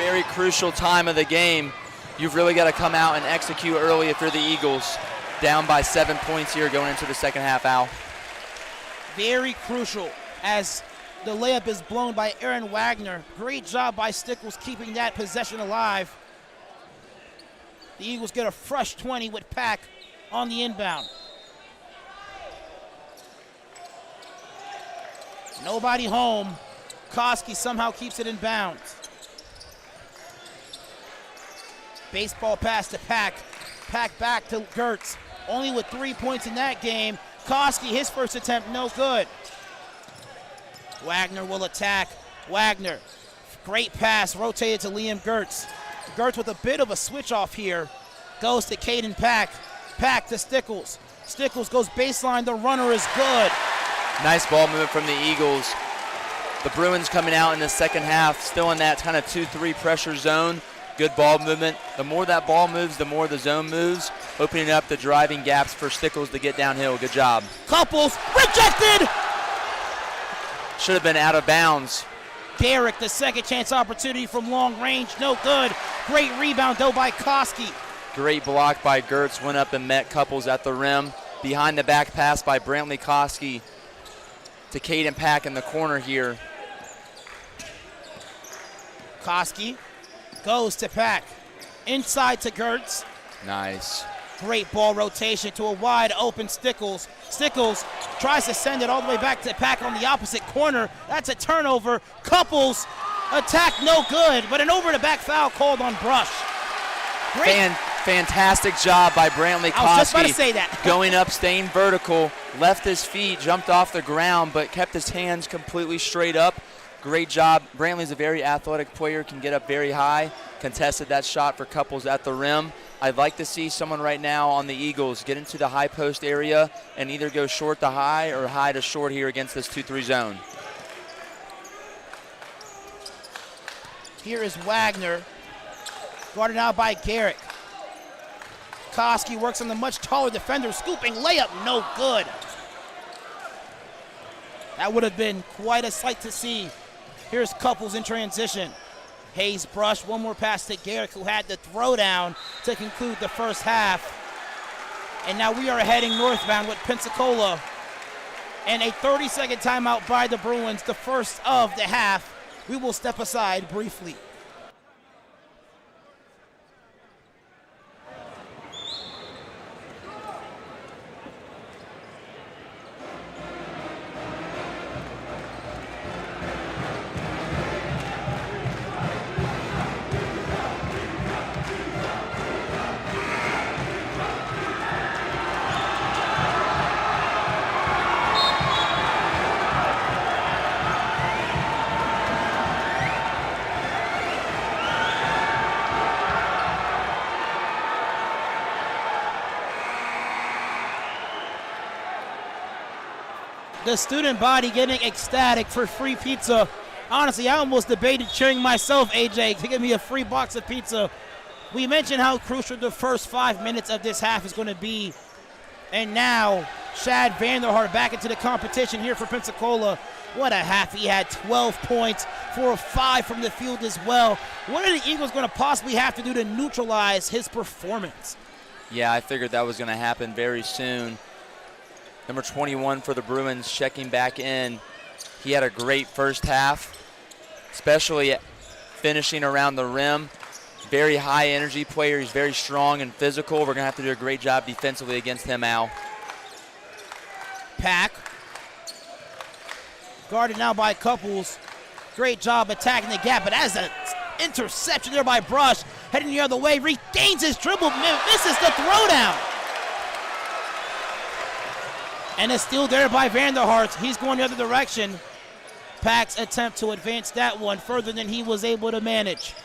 very crucial time of the game. You've really got to come out and execute early if you're the Eagles. Down by 7 points here going into the second half, Al. Very crucial as the layup is blown by Aaron Wagner. Great job by Stickles keeping that possession alive. The Eagles get a fresh 20 with Pack on the inbound. Nobody home. Koski somehow keeps it in bounds. Baseball pass to Pack. Pack back to Gertz. Only with 3 points in that game. Koski, his first attempt, no good. Wagner will attack. Wagner, great pass, rotated to Liam Gertz. Gertz with a bit of a switch off here. Goes to Caden Pack. Pack to Stickles. Stickles goes baseline, the runner is good. Nice ball movement from the Eagles. The Bruins coming out in the second half, still in that kind of 2-3 pressure zone. Good ball movement. The more that ball moves, the more the zone moves, opening up the driving gaps for Stickles to get downhill. Good job. Couples, rejected! Should have been out of bounds. Garrick, the second chance opportunity from long range, no good. Great rebound though by Koski. Great block by Gertz, went up and met Couples at the rim. Behind the back pass by Brantley Koski to Caden Pack in the corner here. Koski goes to Pack. Inside to Gertz. Nice. Great ball rotation to a wide open Stickles. Stickles tries to send it all the way back to Pack on the opposite corner. That's a turnover. Couples attack no good, but an over the back foul called on Brush. Great. Fantastic job by Brantley Koski. I was just about to say that. Going up, staying vertical, left his feet, jumped off the ground, but kept his hands completely straight up. Great job. Brantley's a very athletic player, can get up very high. Contested that shot for Couples at the rim. I'd like to see someone right now on the Eagles get into the high post area and either go short to high or high to short here against this 2-3 zone. Here is Wagner, guarded now by Garrick. Koski works on the much taller defender, scooping layup, no good. That would have been quite a sight to see. Here's Couples in transition. Hayes Brush, one more pass to Garrick, who had the throwdown to conclude the first half. And now we are heading northbound with Pensacola. And a 30-second timeout by the Bruins, the first of the half. We will step aside briefly. The student body getting ecstatic for free pizza. Honestly, I almost debated cheering myself, AJ, to give me a free box of pizza. We mentioned how crucial the first 5 minutes of this half is going to be. And now, Shad Vanderhart back into the competition here for Pensacola. What a half. He had 12 points, 4 of 5 from the field as well. What are the Eagles going to possibly have to do to neutralize his performance? Yeah, I figured that was going to happen very soon. Number 21 for the Bruins checking back in. He had a great first half, especially finishing around the rim. Very high energy player. He's very strong and physical. We're going to have to do a great job defensively against him, Al. Pack. Guarded now by Couples. Great job attacking the gap, but as an interception there by Brush, heading the other way, regains his dribble, misses the throwdown. And it's still there by Vanderhart. He's going the other direction. Pack's attempt to advance that one further than he was able to manage.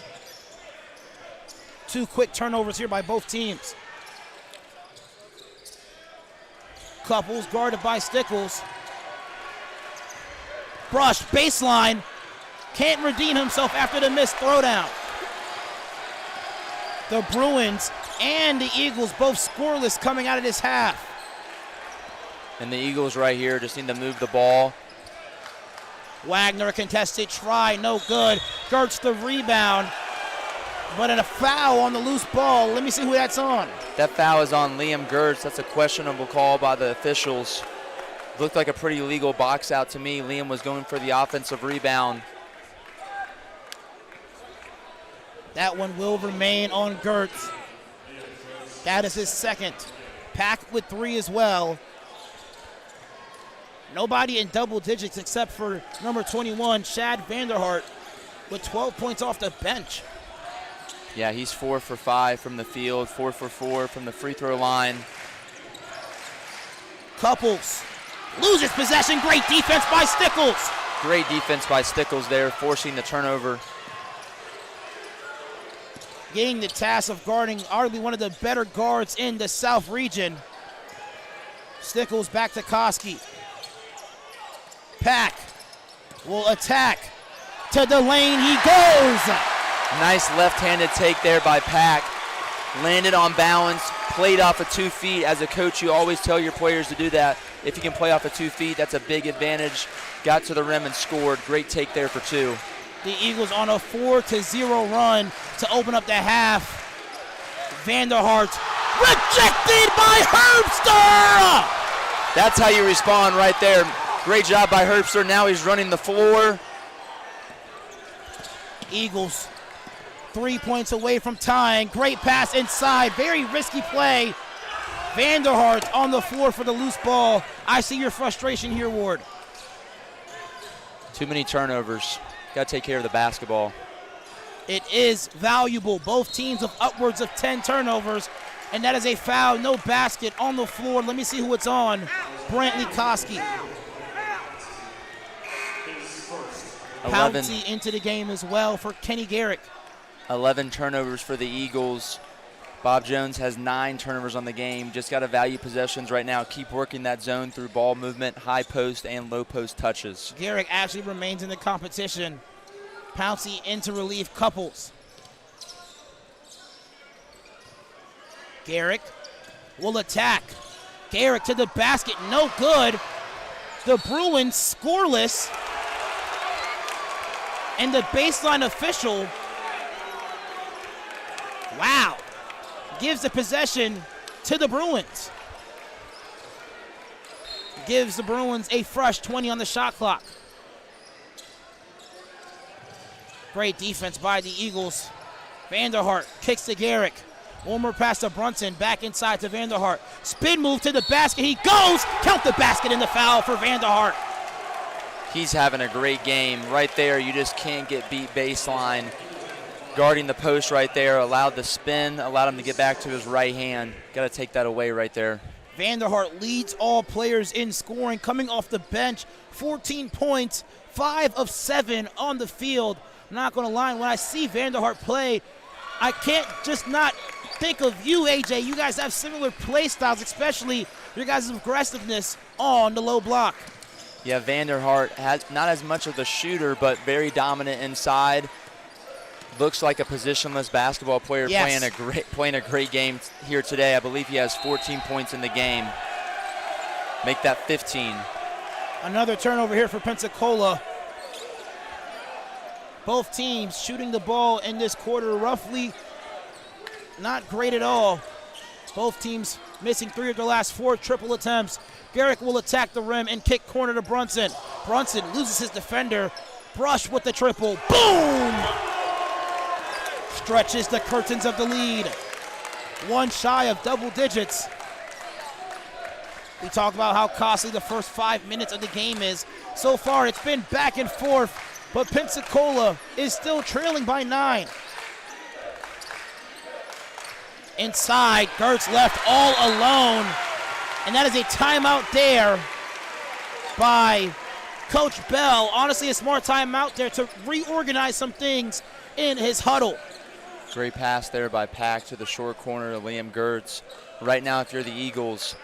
2 quick turnovers here by both teams. Couples guarded by Stickles. Brush, baseline. Can't redeem himself after the missed throwdown. The Bruins and the Eagles both scoreless coming out of this half. And the Eagles right here just need to move the ball. Wagner, a contested try, no good. Gertz the rebound. But a foul on the loose ball. Let me see who that's on. That foul is on Liam Gertz. That's a questionable call by the officials. Looked like a pretty legal box out to me. Liam was going for the offensive rebound. That one will remain on Gertz. That is his second. Pack with 3 as well. Nobody in double digits except for number 21, Shad Vanderhart, with 12 points off the bench. Yeah, he's 4 for 5 from the field, 4 for 4 from the free throw line. Couples loses possession. Great defense by Stickles. Great defense by Stickles there, forcing the turnover. Getting the task of guarding arguably one of the better guards in the South region. Stickles back to Koski. Pack will attack. To the lane he goes. Nice left-handed take there by Pack. Landed on balance, played off of 2 feet. As a coach, you always tell your players to do that. If you can play off of 2 feet, that's a big advantage. Got to the rim and scored. Great take there for 2. The Eagles on a 4-0 run to open up the half. Vanderhart rejected by Herbster! That's how you respond right there. Great job by Herbster. Now he's running the floor. Eagles 3 points away from tying. Great pass inside. Very risky play. Vanderhart on the floor for the loose ball. I see your frustration here, Ward. Too many turnovers. Got to take care of the basketball. It is valuable. Both teams of upwards of 10 turnovers, and that is a foul. No basket on the floor. Let me see who it's on. Brantley Koski. 11. Pouncey into the game as well for Kenny Garrick. 11 turnovers for the Eagles. Bob Jones has 9 turnovers on the game. Just got to value possessions right now. Keep working that zone through ball movement, high post, and low post touches. Garrick actually remains in the competition. Pouncey into relief. Couples. Garrick will attack. Garrick to the basket. No good. The Bruins scoreless. And the baseline official, wow, gives the possession to the Bruins. Gives the Bruins a fresh 20 on the shot clock. Great defense by the Eagles. Vanderhart kicks to Garrick. One more pass to Brunson, back inside to Vanderhart. Spin move to the basket, he goes! Count the basket and the foul for Vanderhart. He's having a great game. Right there, you just can't get beat baseline. Guarding the post right there, allowed the spin, allowed him to get back to his right hand. Got to take that away right there. Vanderhart leads all players in scoring, coming off the bench. 14 points, 5 of 7 on the field. I'm not going to lie, when I see Vanderhart play, I can't just not think of you, AJ. You guys have similar play styles, especially your guys' aggressiveness on the low block. Yeah, Vanderhart has not as much of the shooter, but very dominant inside. Looks like a positionless basketball player. Yes. playing a great game here today. I believe he has 14 points in the game. Make that 15. Another turnover here for Pensacola. Both teams shooting the ball in this quarter roughly not great at all. Both teams missing 3 of their last 4 triple attempts. Garrick will attack the rim and kick corner to Brunson. Brunson loses his defender. Brush with the triple. Boom! Stretches the curtains of the lead. 1 shy of double digits. We talk about how costly the first 5 minutes of the game is. So far, it's been back and forth, but Pensacola is still trailing by 9. Inside, Gertz left all alone. And that is a timeout there by Coach Bell. Honestly, a smart timeout there to reorganize some things in his huddle. Great pass there by Pack to the short corner to Liam Gertz. Right now, if you're the Eagles,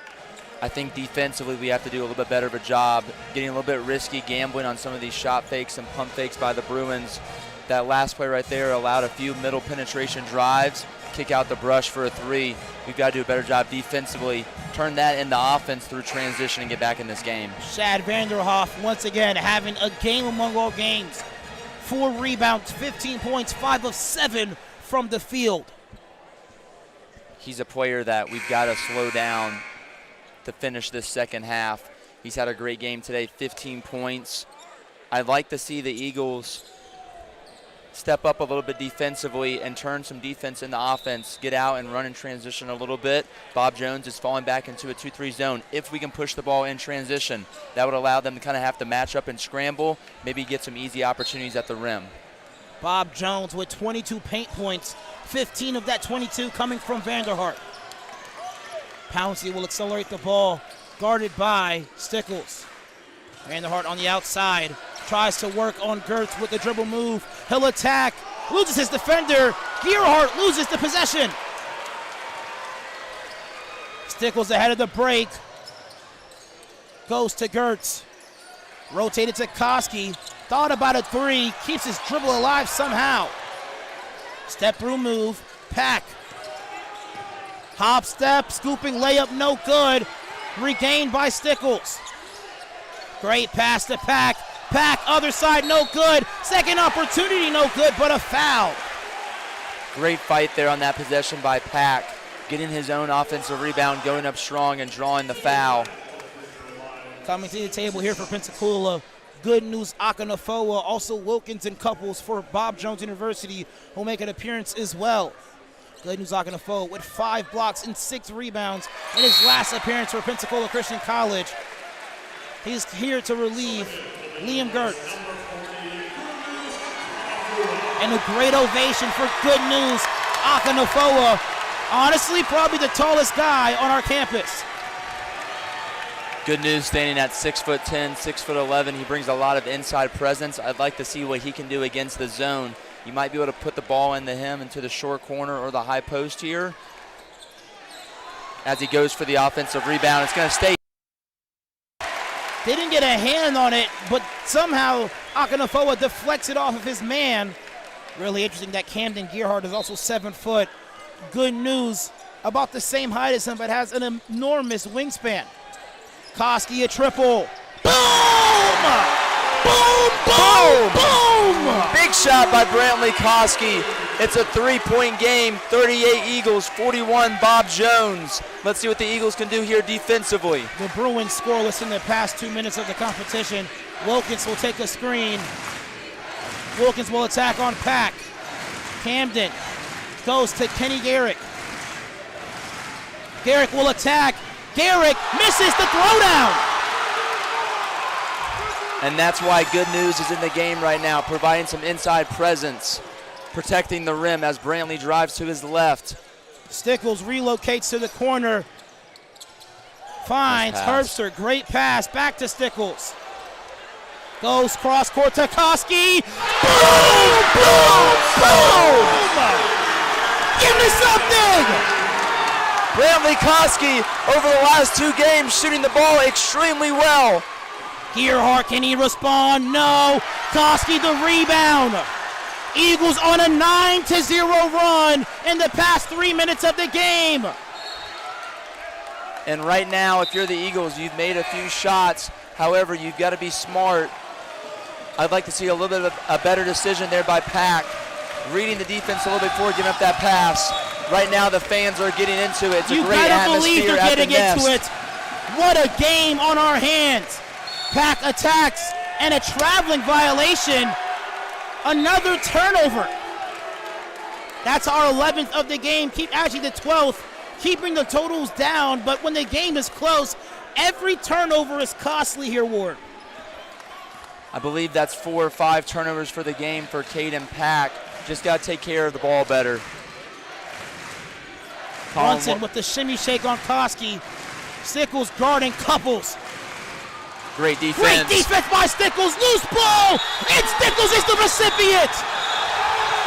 I think defensively we have to do a little bit better of a job getting a little bit risky, gambling on some of these shot fakes and pump fakes by the Bruins. That last play right there allowed a few middle penetration drives, kick out the brush for a 3. We've got to do a better job defensively, turn that into offense through transition and get back in this game. Shad Vanderhoff once again having a game among all games. 4 rebounds, 15 points, 5 of 7 from the field. He's a player that we've got to slow down to finish this second half. He's had a great game today, 15 points. I'd like to see the Eagles step up a little bit defensively and turn some defense into offense, get out and run in transition a little bit. Bob Jones is falling back into a 2-3 zone. If we can push the ball in transition, that would allow them to kind of have to match up and scramble, maybe get some easy opportunities at the rim. Bob Jones with 22 paint points, 15 of that 22 coming from Vanderhart. Pouncey will accelerate the ball, guarded by Stickles. Vanderhart on the outside, tries to work on Gertz with the dribble move. He'll attack, loses his defender. Gearhart loses the possession. Stickles ahead of the break. Goes to Gertz. Rotated to Koski. Thought about a three, keeps his dribble alive somehow. Step through move, Pack. Hop step, scooping layup, no good. Regained by Stickles. Great pass to Pack. Pack, other side, no good. Second opportunity, no good, but a foul. Great fight there on that possession by Pack, getting his own offensive rebound, going up strong and drawing the foul. Coming to the table here for Pensacola, Good News Akanafoa, also Wilkins and Couples for Bob Jones University, who make an appearance as well. Good News Akanafoa with 5 blocks and 6 rebounds in his last appearance for Pensacola Christian College. He's here to relieve Liam Gertz. And a great ovation for Good News Akanafoa. Honestly, probably the tallest guy on our campus. Good News standing at 6'10", 6'11". He brings a lot of inside presence. I'd like to see what he can do against the zone. You might be able to put the ball into him into the short corner or the high post here. As he goes for the offensive rebound, it's going to stay. Didn't get a hand on it, but somehow Akanafoa deflects it off of his man. Really interesting that Camden Gearhart is also 7 foot. Good News, about the same height as him, but has an enormous wingspan. Koski a triple. Boom! Boom, boom, boom! Big shot by Brantley Koski. It's a 3-point game, 38 Eagles, 41 Bob Jones. Let's see what the Eagles can do here defensively. The Bruins scoreless in the past 2 minutes of the competition. Wilkins will take a screen. Wilkins will attack on Pack. Camden goes to Kenny Garrick. Garrick will attack. Garrick misses the throwdown. And that's why Good News is in the game right now, providing some inside presence, protecting the rim as Brantley drives to his left. Stickles relocates to the corner. Finds Herbster, great pass, back to Stickles. Goes cross court to Koski. Boom, boom, boom! Give me something! Brantley Koski over the last 2 games shooting the ball extremely well. Gearhart, can he respond? No. Koski the rebound. Eagles on a 9-0 run in the past 3 minutes of the game. And right now, if you're the Eagles, you've made a few shots. However, you've got to be smart. I'd like to see a little bit of a better decision there by Pack, reading the defense a little bit before giving up that pass. Right now, the fans are getting into it. It's a great atmosphere. You gotta believe they're getting into it. What a game on our hands. Pack attacks and a traveling violation. Another turnover. That's our 11th of the game. Actually the 12th, keeping the totals down. But when the game is close, every turnover is costly here, Ward. I believe that's 4 or 5 turnovers for the game for Caden Pack. Just got to take care of the ball better. Brunson with the shimmy shake on Koski. Stickles guarding Couples. Great defense. Great defense by Stickles. Loose ball. And Stickles is the recipient.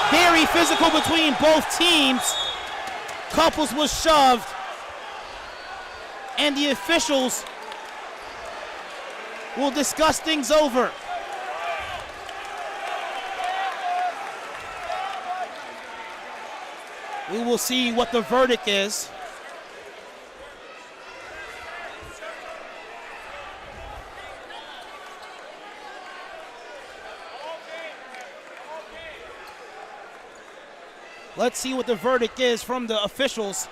Very physical between both teams. Couples was shoved. And the officials will discuss things over. We will see what the verdict is. Let's see what the verdict is from the officials.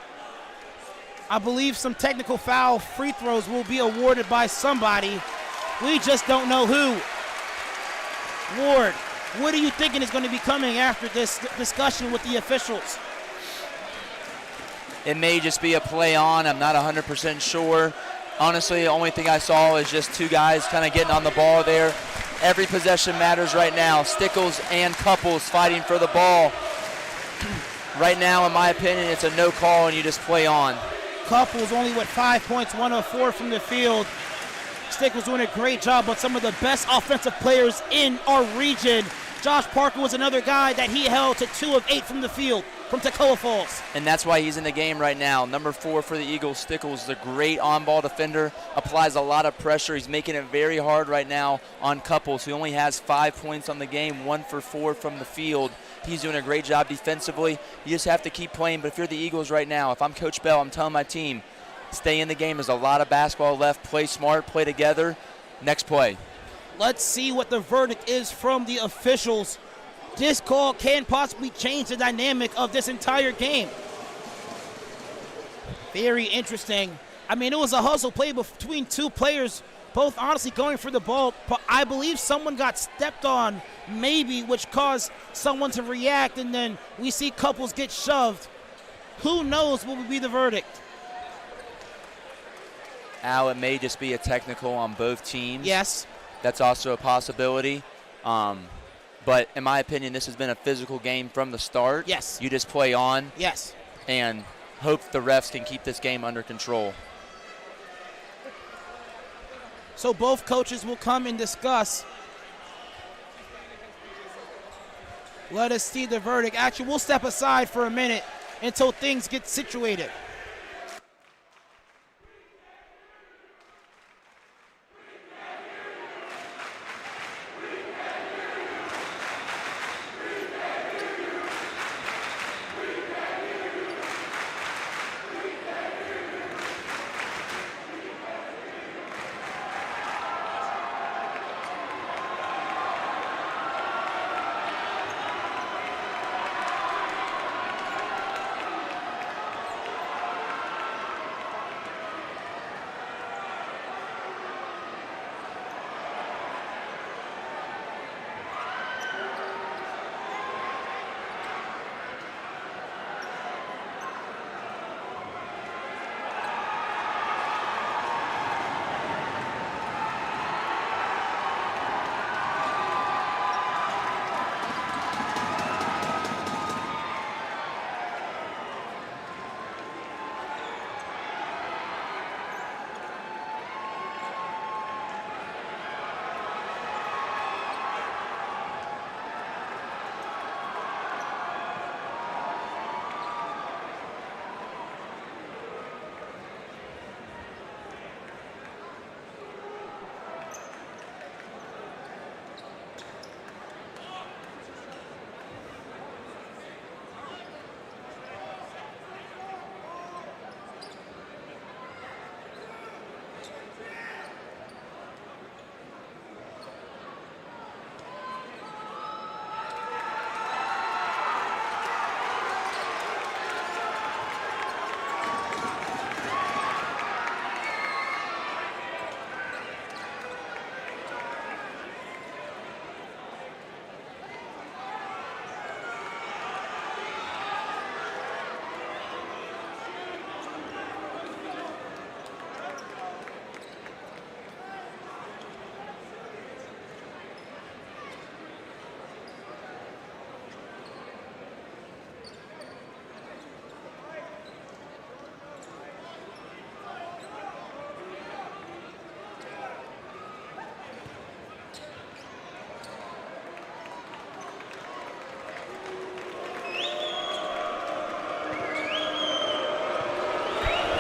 I believe some technical foul free throws will be awarded by somebody. We just don't know who. Ward, what are you thinking is going to be coming after this discussion with the officials? It may just be a play on. I'm not 100% sure. Honestly, the only thing I saw is just two guys kind of getting on the ball there. Every possession matters right now. Stickles and Couples fighting for the ball. Right now, in my opinion, it's a no call and you just play on. Couples only with 5 points, 1 of 4 from the field. Stickles doing a great job, but some of the best offensive players in our region. Josh Parker was another guy that he held to 2 of 8 from the field from Toccoa Falls. And that's why he's in the game right now. Number 4 for the Eagles, Stickles is a great on-ball defender, applies a lot of pressure. He's making it very hard right now on Couples, who only has 5 points on the game, 1 for 4 from the field. He's doing a great job defensively. You just have to keep playing, but if you're the Eagles right now, if I'm Coach Bell, I'm telling my team, stay in the game. There's a lot of basketball left. Play smart, play together. Next play. Let's see what the verdict is from the officials. This call can possibly change the dynamic of this entire game. Very interesting. I mean, it was a hustle play between two players, both honestly going for the ball, but I believe someone got stepped on, maybe, which caused someone to react, and then we see Couples get shoved. Who knows what would be the verdict? Al, it may just be a technical on both teams. Yes. That's also a possibility. But in my opinion, this has been a physical game from the start. Yes. You just play on. Yes. And hope the refs can keep this game under control. So both coaches will come and discuss. Let us see the verdict. Actually, we'll step aside for a minute until things get situated.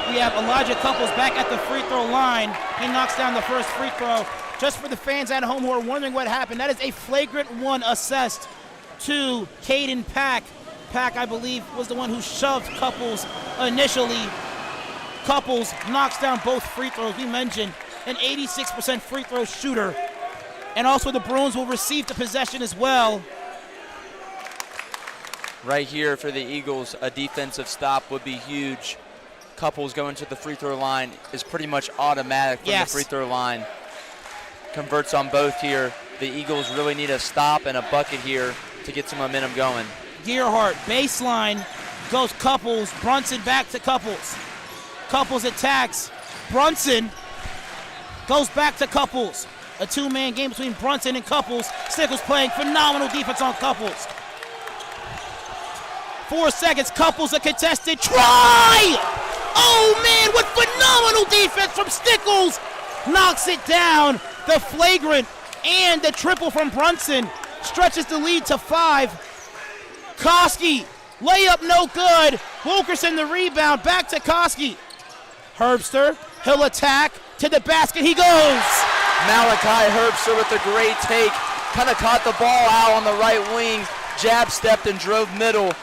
We have Elijah Couples back at the free throw line. He knocks down the first free throw. Just for the fans at home who are wondering what happened, that is a flagrant one assessed to Caden Pack. Pack, I believe, was the one who shoved Couples initially. Couples knocks down both free throws. We mentioned an 86% free throw shooter. And also the Bruins will receive the possession as well. Right here for the Eagles, a defensive stop would be huge. Couples going to the free throw line is pretty much automatic from the free throw line. Converts on both here. The Eagles really need a stop and a bucket here to get some momentum going. Gearhart, baseline, goes Couples. Brunson back to Couples. Couples attacks. Brunson goes back to Couples. A two-man game between Brunson and Couples. Stickles playing phenomenal defense on Couples. 4 seconds, Couples a contested try! Oh man, what phenomenal defense from Stickles! Knocks it down. The flagrant and the triple from Brunson stretches the lead to 5. Koski, layup no good. Wilkerson the rebound, back to Koski. Herbster, he'll attack, to the basket he goes. Malachi Herbster with a great take. Kind of caught the ball out on the right wing. Jab stepped and drove middle.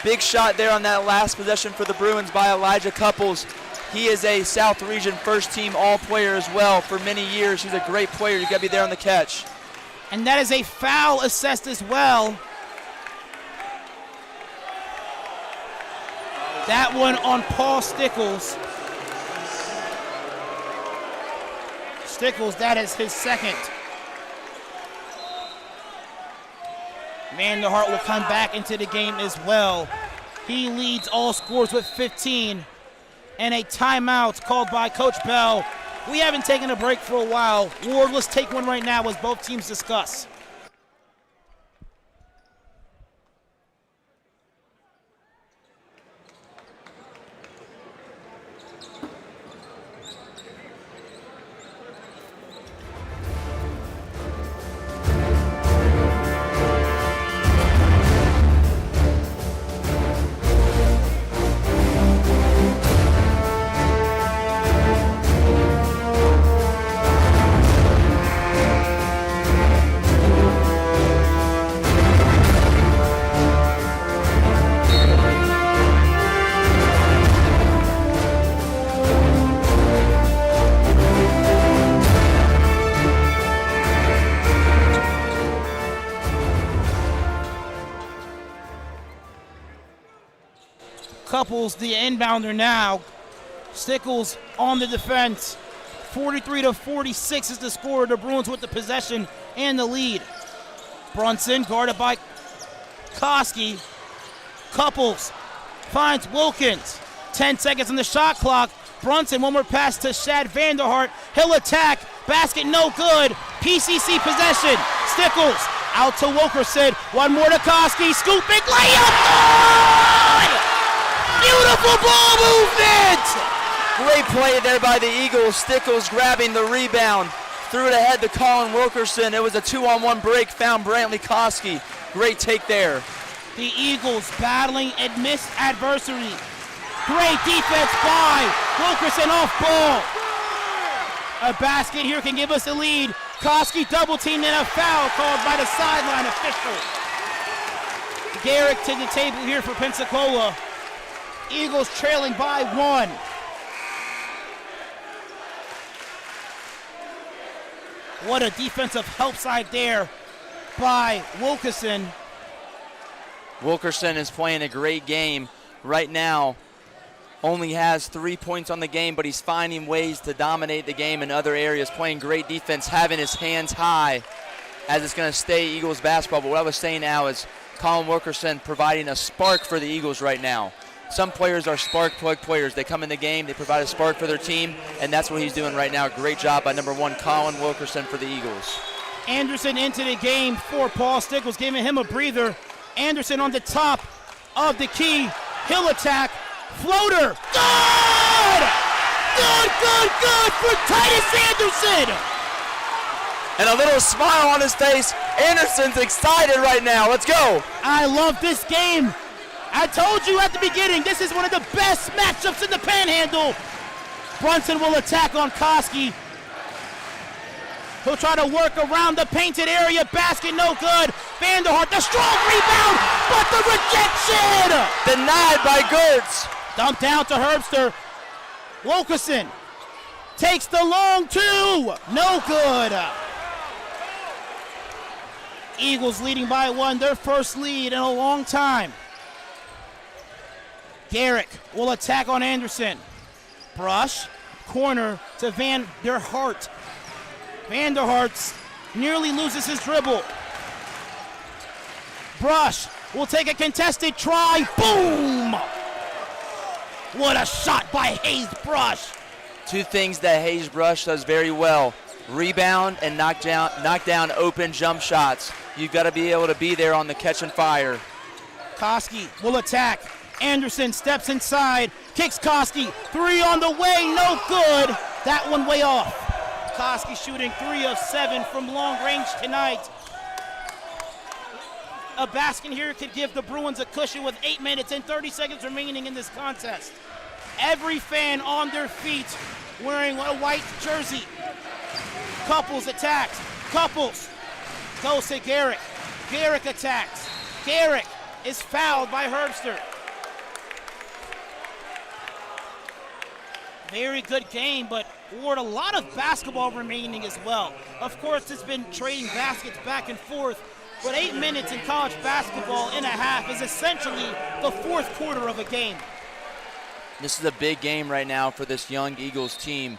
Big shot there on that last possession for the Bruins by Elijah Couples. He is a South Region first team All-Player as well. For many years, he's a great player. You got to be there on the catch. And that is a foul assessed as well. That one on Paul Stickles. Stickles, that is his second. Vanderhart will come back into the game as well. He leads all scores with 15. And a timeout called by Coach Bell. We haven't taken a break for a while. Ward, let's take one right now as both teams discuss. Couples, the inbounder now. Stickles on the defense. 43-46 is the score. The Bruins with the possession and the lead. Brunson guarded by Koski. Couples finds Wilkins. 10 seconds on the shot clock. Brunson, one more pass to Shad Vanderhart. He'll attack. Basket no good. PCC possession. Stickles out to Wilkerson. One more to Koski. Scoop, big layup. Good! Beautiful ball movement! Great play there by the Eagles. Stickles grabbing the rebound. Threw it ahead to Colin Wilkerson. It was a 2-on-1 break. Found Brantley Koski. Great take there. The Eagles battling amidst adversity. Great defense by Wilkerson off ball. A basket here can give us a lead. Koski double teamed and a foul called by the sideline official. Garrick to the table here for Pensacola. Eagles trailing by 1. What a defensive help side there by Wilkerson. Wilkerson is playing a great game right now. Only has 3 points on the game, but he's finding ways to dominate the game in other areas, playing great defense, having his hands high as it's going to stay Eagles basketball. But what I was saying now is Colin Wilkerson providing a spark for the Eagles right now. Some players are spark plug players. They come in the game, they provide a spark for their team, and that's what he's doing right now. Great job by number 1, Colin Wilkerson for the Eagles. Anderson into the game for Paul Stickles, giving him a breather. Anderson on the top of the key. He'll attack. Floater. Good! Good for Titus Anderson! And a little smile on his face. Anderson's excited right now. Let's go. I love this game. I told you at the beginning, this is one of the best matchups in the Panhandle. Brunson will attack on Koski. He'll try to work around the painted area. Basket no good. Vanderhart, the strong rebound, but the rejection! Denied by Gertz. Dumped down to Herbster. Wilkerson takes the long 2. No good. Eagles leading by 1, their first lead in a long time. Garrick will attack on Anderson. Brush, corner to Van der Hart. Van der Hart nearly loses his dribble. Brush will take a contested try. Boom! What a shot by Hayes Brush. Two things that Hayes Brush does very well: rebound and knock down open jump shots. You've got to be able to be there on the catch and fire. Koski will attack. Anderson steps inside, kicks Koski. 3 on the way, no good. That one way off. Koski shooting 3 of 7 from long range tonight. A basket here could give the Bruins a cushion with 8 minutes and 30 seconds remaining in this contest. Every fan on their feet wearing a white jersey. Couples attacks. Couples goes to Garrick. Garrick attacks. Garrick is fouled by Herbster. Very good game, but Ward, a lot of basketball remaining as well. Of course, it's been trading baskets back and forth, but 8 minutes in college basketball and a half is essentially the fourth quarter of a game. This is a big game right now for this young Eagles team.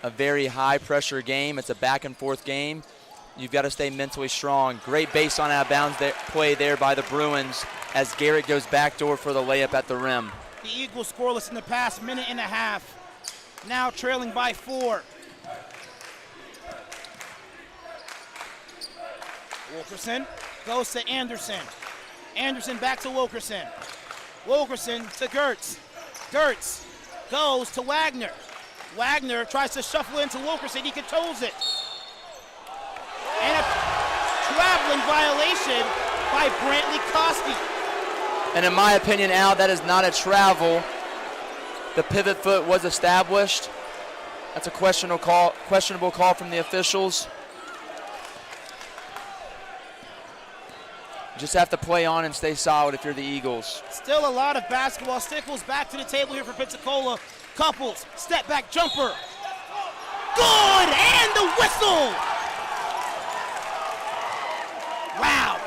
A very high-pressure game. It's a back-and-forth game. You've got to stay mentally strong. Great base on out-of-bounds play there by the Bruins as Garrett goes backdoor for the layup at the rim. The Eagles scoreless in the past minute and a half. Now trailing by 4. Wilkerson goes to Anderson. Anderson back to Wilkerson. Wilkerson to Gertz. Gertz goes to Wagner. Wagner tries to shuffle into Wilkerson. He controls it. And a traveling violation by Brantley Koski. And in my opinion, Al, that is not a travel. The pivot foot was established. That's a questionable call from the officials. Just have to play on and stay solid if you're the Eagles. Still a lot of basketball. Stickles back to the table here for Pensacola. Couples, step back jumper. Good, and the whistle. Wow.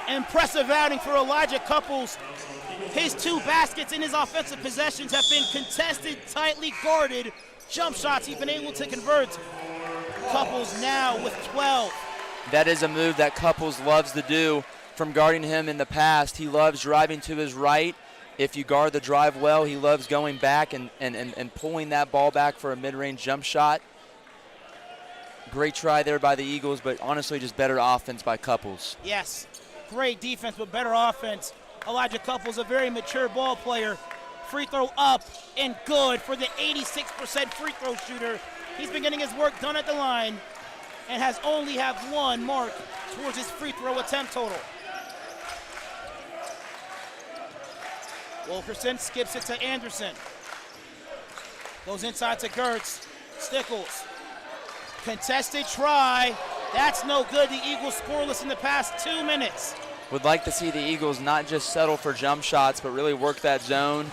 Impressive outing for Elijah Couples. His 2 baskets in his offensive possessions have been contested, tightly guarded jump shots he's been able to convert. Couples now with 12. That is a move that Couples loves to do from guarding him in the past. He loves driving to his right. If you guard the drive well, he loves going back and pulling that ball back for a mid-range jump shot. Great try there by the Eagles, but honestly just better offense by Couples. Yes, great defense but better offense. Elijah Couples, a very mature ball player. Free throw up and good for the 86% free throw shooter. He's been getting his work done at the line and has only have 1 mark towards his free throw attempt total. Wilkerson skips it to Anderson. Goes inside to Gertz. Stickles. Contested try. That's no good. The Eagles scoreless in the past 2 minutes. Would like to see the Eagles not just settle for jump shots, but really work that zone,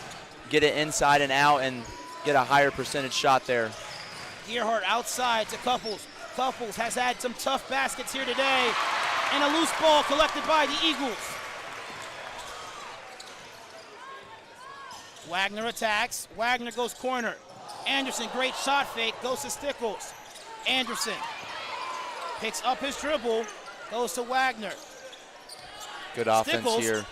get it inside and out, and get a higher percentage shot there. Gerhardt outside to Couples. Couples has had some tough baskets here today, and a loose ball collected by the Eagles. Wagner attacks. Wagner goes corner. Anderson, great shot fake, goes to Stickles. Anderson picks up his dribble, goes to Wagner. Good offense Stickles here.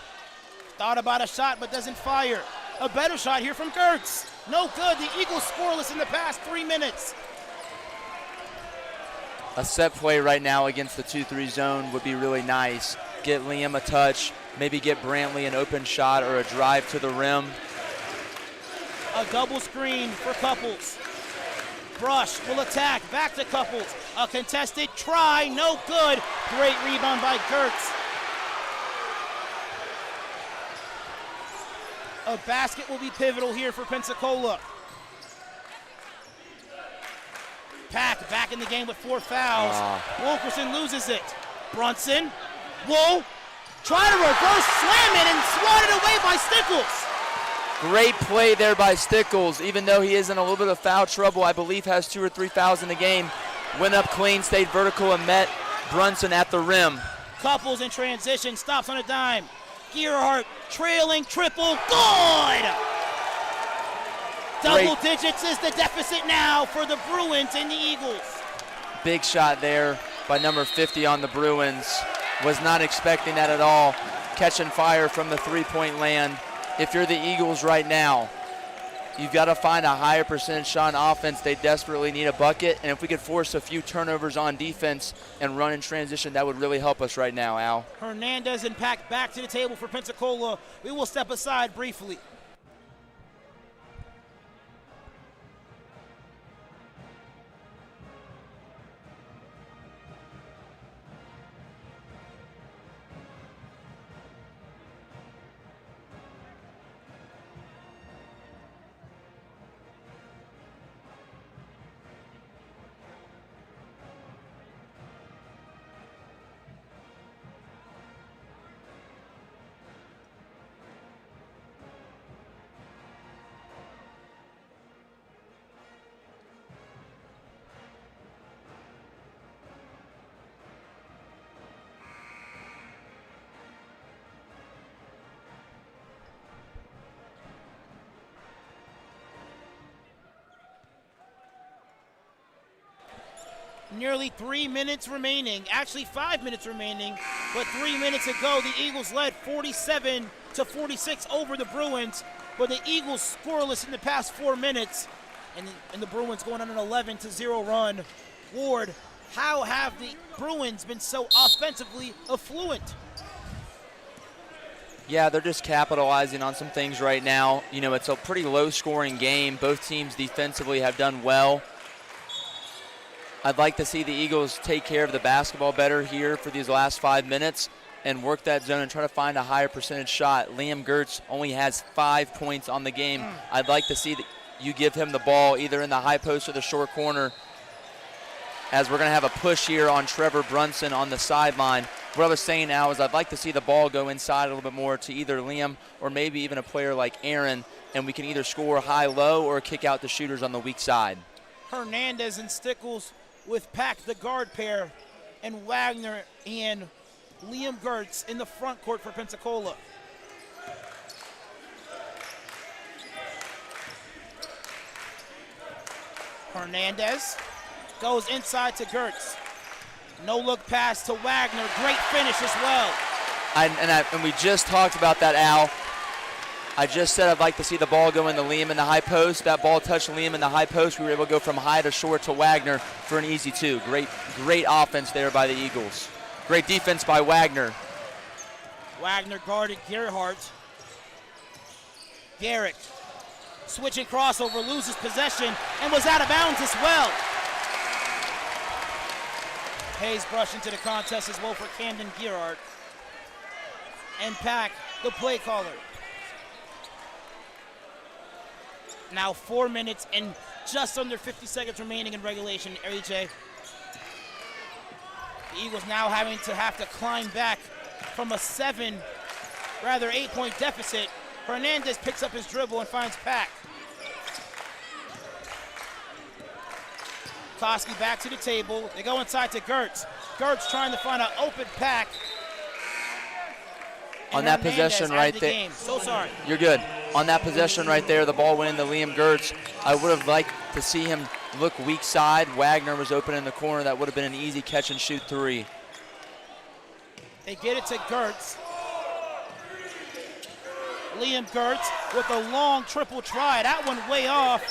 Thought about a shot but doesn't fire. A better shot here from Gertz. No good. The Eagles scoreless in the past 3 minutes. A set play right now against the 2-3 zone would be really nice. Get Liam a touch, maybe get Brantley an open shot or a drive to the rim. A double screen for Couples. Brush will attack, back to Couples. A contested try, no good. Great rebound by Gertz. A basket will be pivotal here for Pensacola. Pack back in the game with 4 fouls. Wilkerson loses it. Brunson will try to reverse slam it and swat it away by Stickles. Great play there by Stickles, even though he is in a little bit of foul trouble. I believe has 2 or 3 fouls in the game. Went up clean, stayed vertical, and met Brunson at the rim. Couples in transition, stops on a dime. Gerhardt trailing triple, good! Double digits is the deficit now for the Bruins and the Eagles. Big shot there by number 50 on the Bruins. Was not expecting that at all. Catching fire from the three-point land. If you're the Eagles right now, you've got to find a higher percentage shot on offense. They desperately need a bucket, and if we could force a few turnovers on defense and run in transition, that would really help us right now, Al. Hernandez and Pack back to the table for Pensacola. We will step aside briefly. Nearly 3 minutes remaining, actually 5 minutes remaining, but 3 minutes ago the Eagles led 47-46 over the Bruins, but the Eagles scoreless in the past 4 minutes, and the Bruins going on an 11-0 run. Ward, how have the Bruins been so offensively affluent? Yeah, they're just capitalizing on some things right now. You know, it's a pretty low-scoring game. Both teams defensively have done well. I'd like to see the Eagles take care of the basketball better here for these last 5 minutes and work that zone and try to find a higher percentage shot. Liam Gertz only has 5 points on the game. I'd like to see that you give him the ball either in the high post or the short corner, as we're going to have a push here on Trevor Brunson on the sideline. What I was saying now is I'd like to see the ball go inside a little bit more to either Liam or maybe even a player like Aaron, and we can either score high-low or kick out the shooters on the weak side. Hernandez and Stickles with Pack, the guard pair, and Wagner and Liam Gertz in the front court for Pensacola. Hernandez goes inside to Gertz. No look pass to Wagner. Great finish as well. And we just talked about that, Al. I just said I'd like to see the ball go into Liam in the high post. That ball touched Liam in the high post. We were able to go from high to short to Wagner for an easy 2. Great offense there by the Eagles. Great defense by Wagner. Wagner guarded Gerhardt. Garrick switching crossover, loses possession, and was out of bounds as well. Hayes brushed into the contest as well for Camden Gerhardt. And Pack, the play caller. Now 4 minutes and just under 50 seconds remaining in regulation, AJ. The Eagles now having to climb back from a 8-point deficit. Hernandez picks up his dribble and finds Pack. Koski back to the table. They go inside to Gertz. Gertz trying to find an open Pack. On that possession right there. So sorry. You're good. On that possession right there, the ball went into Liam Gertz. I would have liked to see him look weak side. Wagner was open in the corner. That would have been an easy catch and shoot 3. They get it to Gertz. Liam Gertz with a long triple try. That one way off.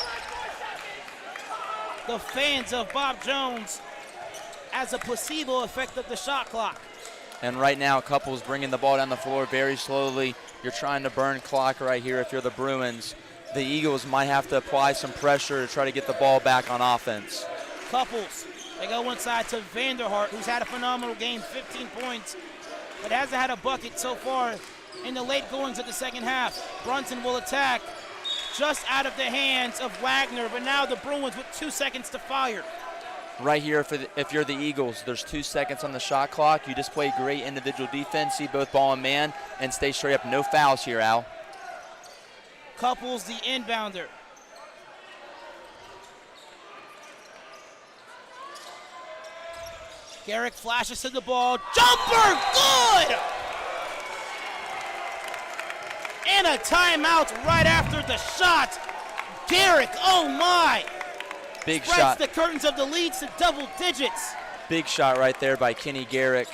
The fans of Bob Jones as a placebo effect of the shot clock. And right now, Couples bringing the ball down the floor very slowly. You're trying to burn clock right here if you're the Bruins. The Eagles might have to apply some pressure to try to get the ball back on offense. Couples, they go inside to Vanderhart, who's had a phenomenal game, 15 points, but hasn't had a bucket so far in the late goings of the second half. Brunson will attack just out of the hands of Wagner, but now the Bruins with 2 seconds to fire. Right here, if you're the Eagles, there's 2 seconds on the shot clock. You just play great individual defense, see both ball and man, and stay straight up. No fouls here, Al. Couples, the inbounder. Garrick flashes to the ball. Jumper, good! And a timeout right after the shot. Garrick, oh my. Big Spreads shot. the curtains of the leads to double digits. Big shot right there by Kenny Garrick.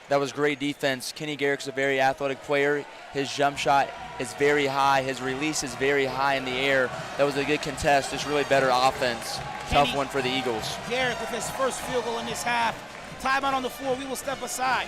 That was great defense. Kenny Garrick's a very athletic player. His jump shot is very high. His release is very high in the air. That was a good contest. Just really better offense. Tough one for the Eagles. Garrick with his first field goal in this half. Timeout on the floor. We will step aside.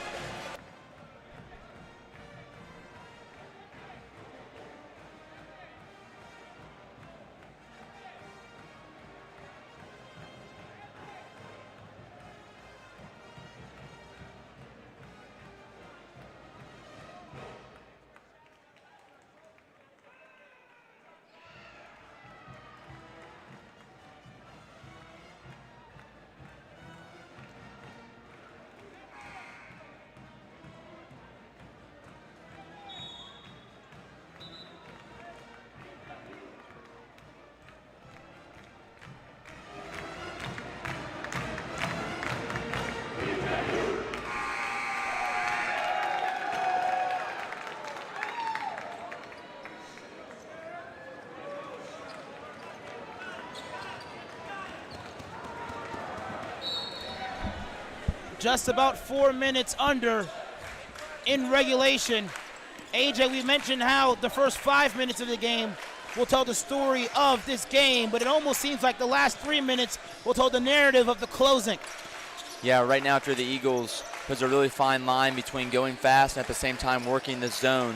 Just about 4 minutes under in regulation. AJ, we mentioned how the first 5 minutes of the game will tell the story of this game, but it almost seems like the last 3 minutes will tell the narrative of the closing. Yeah, right now after the Eagles, there's a really fine line between going fast and at the same time working the zone.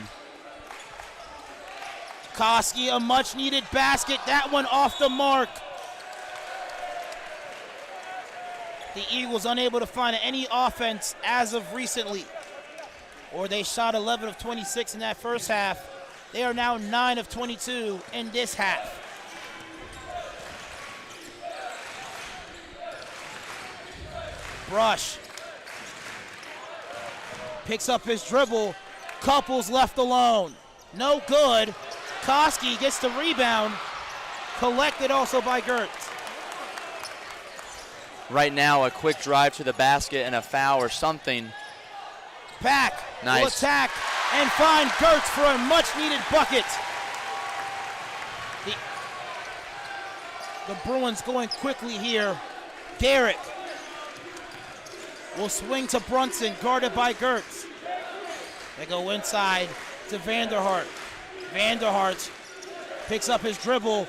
Koski, a much-needed basket. That one off the mark. The Eagles unable to find any offense as of recently. Or they shot 11 of 26 in that first half. They are now 9 of 22 in this half. Brush picks up his dribble. Couples left alone. No good. Koski gets the rebound. Collected also by Gertz. Right now, a quick drive to the basket and a foul or something. Pack Nice. will attack and find Gertz for a much-needed bucket. The Bruins going quickly here. Garrick will swing to Brunson, guarded by Gertz. They go inside to Vanderhart. Vanderhart picks up his dribble.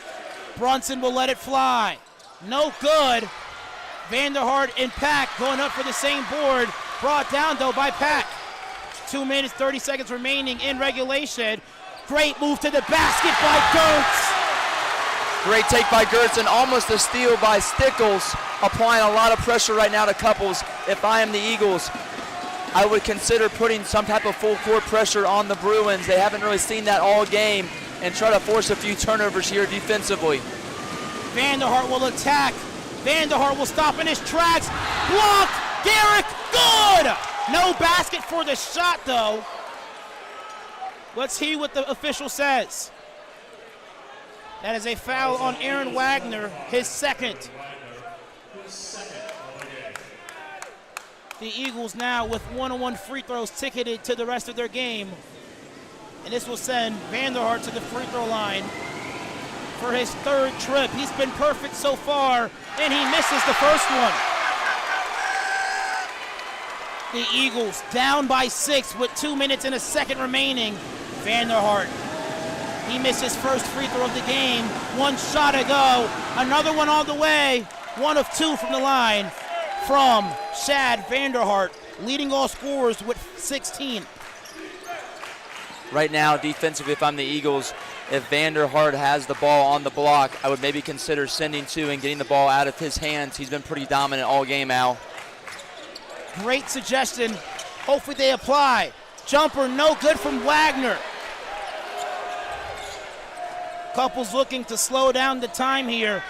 Brunson will let it fly. No good. Vanderhart and Pack going up for the same board. Brought down, though, by Pack. 2 minutes, 30 seconds remaining in regulation. Great move to the basket by Gertz. Great take by Gertz and almost a steal by Stickles, applying a lot of pressure right now to Couples. If I am the Eagles, I would consider putting some type of full court pressure on the Bruins. They haven't really seen that all game, and try to force a few turnovers here defensively. Vanderhart will attack. Vanderhart will stop in his tracks. Block! Garrick, good! No basket for the shot, though. Let's hear what the official says. That is a foul on Aaron Wagner, his second. The Eagles now with one-on-one free throws ticketed to the rest of their game. And this will send Vanderhart to the free throw line for his third trip. He's been perfect so far, and he misses the first one. The Eagles down by 6 with 2 minutes and a second remaining. Vanderhart, he missed his first free throw of the game. One shot to go, another one on the way. 1 of 2 from the line from Shad Vanderhart, leading all scorers with 16. Right now, defensively, if I'm the Eagles, if Vanderhart has the ball on the block, I would maybe consider sending to and getting the ball out of his hands. He's been pretty dominant all game, Al. Great suggestion. Hopefully they apply. Jumper no good from Wagner. Couples looking to slow down the time here.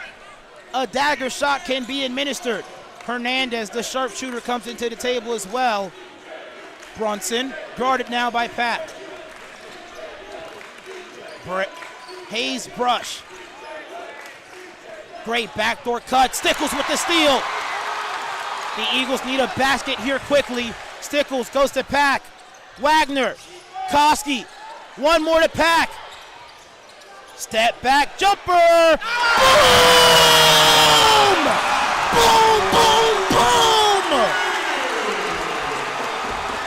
A dagger shot can be administered. Hernandez, the sharpshooter, comes into the table as well. Brunson, guarded now by Pat. Hayes brush. Great backdoor cut. Stickles with the steal. The Eagles need a basket here quickly. Stickles goes to Pack. Wagner. Koski. One more to Pack. Step back jumper. Boom! Boom, boom, boom!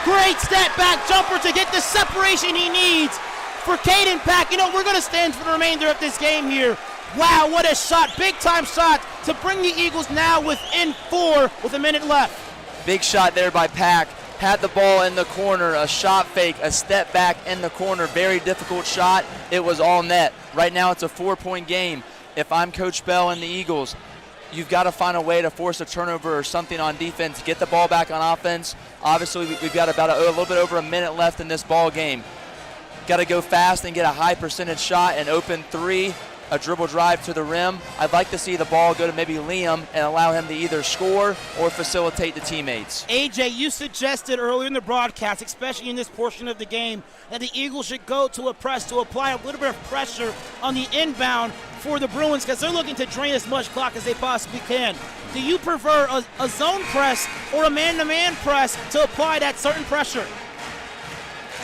Great step back jumper to get the separation he needs for Caden Pack. You know, we're going to stand for the remainder of this game here. Wow, what a shot. Big time shot to bring the Eagles now within 4 with a minute left. Big shot there by Pack. Had the ball in the corner, a shot fake, a step back in the corner. Very difficult shot. It was all net. Right now it's a 4-point game. If I'm Coach Bell and the Eagles, you've got to find a way to force a turnover or something on defense, get the ball back on offense. Obviously, we've got about a little bit over a minute left in this ball game. Got to go fast and get a high percentage shot and open 3. A dribble drive to the rim. I'd like to see the ball go to maybe Liam and allow him to either score or facilitate the teammates. AJ, you suggested earlier in the broadcast, especially in this portion of the game, that the Eagles should go to a press to apply a little bit of pressure on the inbound for the Bruins because they're looking to drain as much clock as they possibly can. Do you prefer a zone press or a man-to-man press to apply that certain pressure?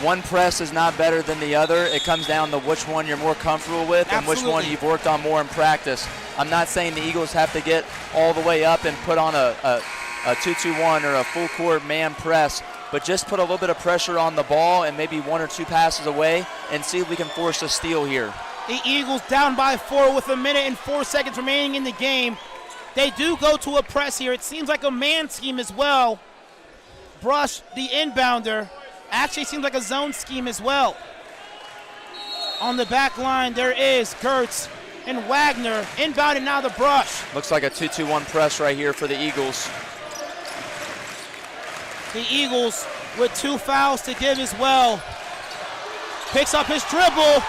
One press is not better than the other. It comes down to which one you're more comfortable with and which one you've worked on more in practice. I'm not saying the Eagles have to get all the way up and put on a 2-2-1 or a full court man press, but just put a little bit of pressure on the ball and maybe 1 or 2 passes away and see if we can force a steal here. The Eagles down by 4 with 1 minute and 4 seconds remaining in the game. They do go to a press here. It seems like a man scheme as well. Brush, the inbounder. Actually seems like a zone scheme as well. On the back line, there is Gertz and Wagner. Inbounded now the Brush. Looks like a 2-2-1 press right here for the Eagles. The Eagles with 2 fouls to give as well. Picks up his dribble.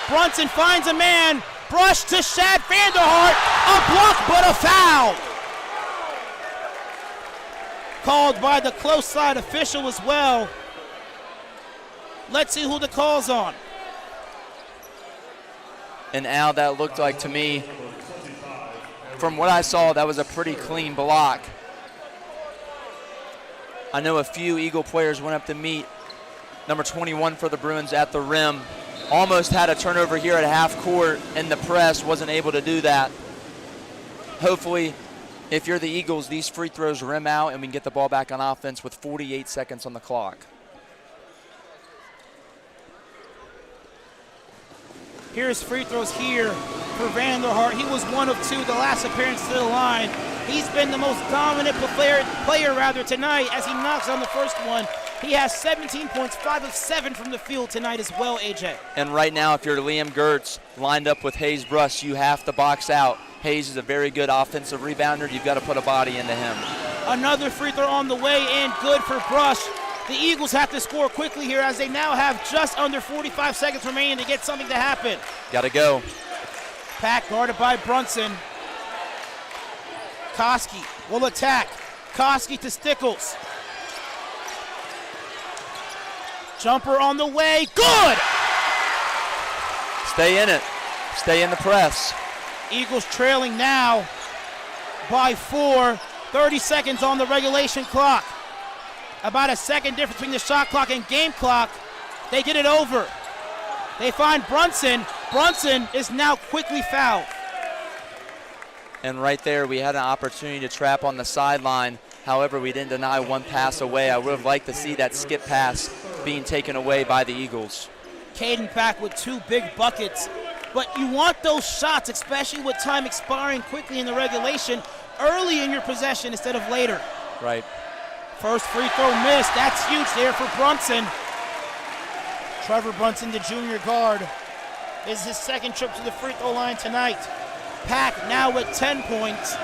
Brunson finds a man. Brush to Shad Vanderhart. A block, but a foul. Called by the close side official as well. Let's see who the call's on. And Al, that looked like to me, from what I saw, that was a pretty clean block. I know a few Eagle players went up to meet number 21 for the Bruins at the rim. Almost had a turnover here at half court in the press, wasn't able to do that. Hopefully, if you're the Eagles, these free throws rim out and we can get the ball back on offense with 48 seconds on the clock. Here's free throws here for Vanderhart. He was 1 of 2 the last appearance to the line. He's been the most dominant player tonight as he knocks on the first one. He has 17 points, 5 of 7 from the field tonight as well, AJ. And right now, if you're Liam Gertz lined up with Hayes Brush, you have to box out. Hayes is a very good offensive rebounder. You've got to put a body into him. Another free throw on the way and good for Brush. The Eagles have to score quickly here as they now have just under 45 seconds remaining to get something to happen. Got to go. Pack guarded by Brunson. Koski will attack. Koski to Stickles. Jumper on the way. Good! Stay in it. Stay in the press. Eagles trailing now by 4. 30 seconds on the regulation clock. About a second difference between the shot clock and game clock. They get it over. They find Brunson. Brunson is now quickly fouled. And right there, we had an opportunity to trap on the sideline. However, we didn't deny 1 pass away. I would have liked to see that skip pass being taken away by the Eagles. Caden Pack with 2 big buckets. But you want those shots, especially with time expiring quickly in the regulation, early in your possession instead of later. Right. First free throw missed. That's huge there for Brunson. Trevor Brunson, the junior guard, is his second trip to the free throw line tonight. Pack now with 10 points.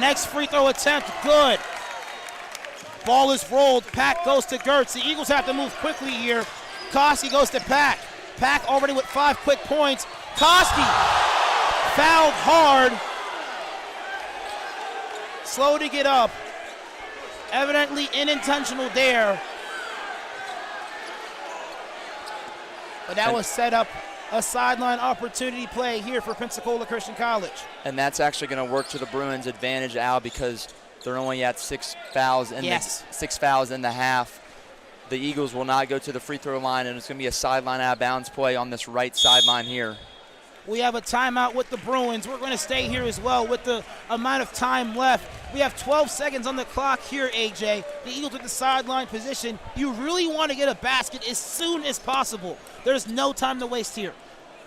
Next free throw attempt, good. Ball is rolled. Pack goes to Gertz. The Eagles have to move quickly here. Koski goes to Pack. Pack already with 5 quick points. Koski fouled hard. Slow to get up. Evidently unintentional there. But that was set up a sideline opportunity play here for Pensacola Christian College. And that's actually going to work to the Bruins' advantage, Al, because they're only at 6 fouls in 6 fouls in the half. the Eagles will not go to the free throw line, and it's going to be a sideline out of bounds play on this right sideline here. We have a timeout with the Bruins. We're going to stay here as well with the amount of time left. We have 12 seconds on the clock here, AJ. The Eagles with the sideline position. You really want to get a basket as soon as possible. There's no time to waste here.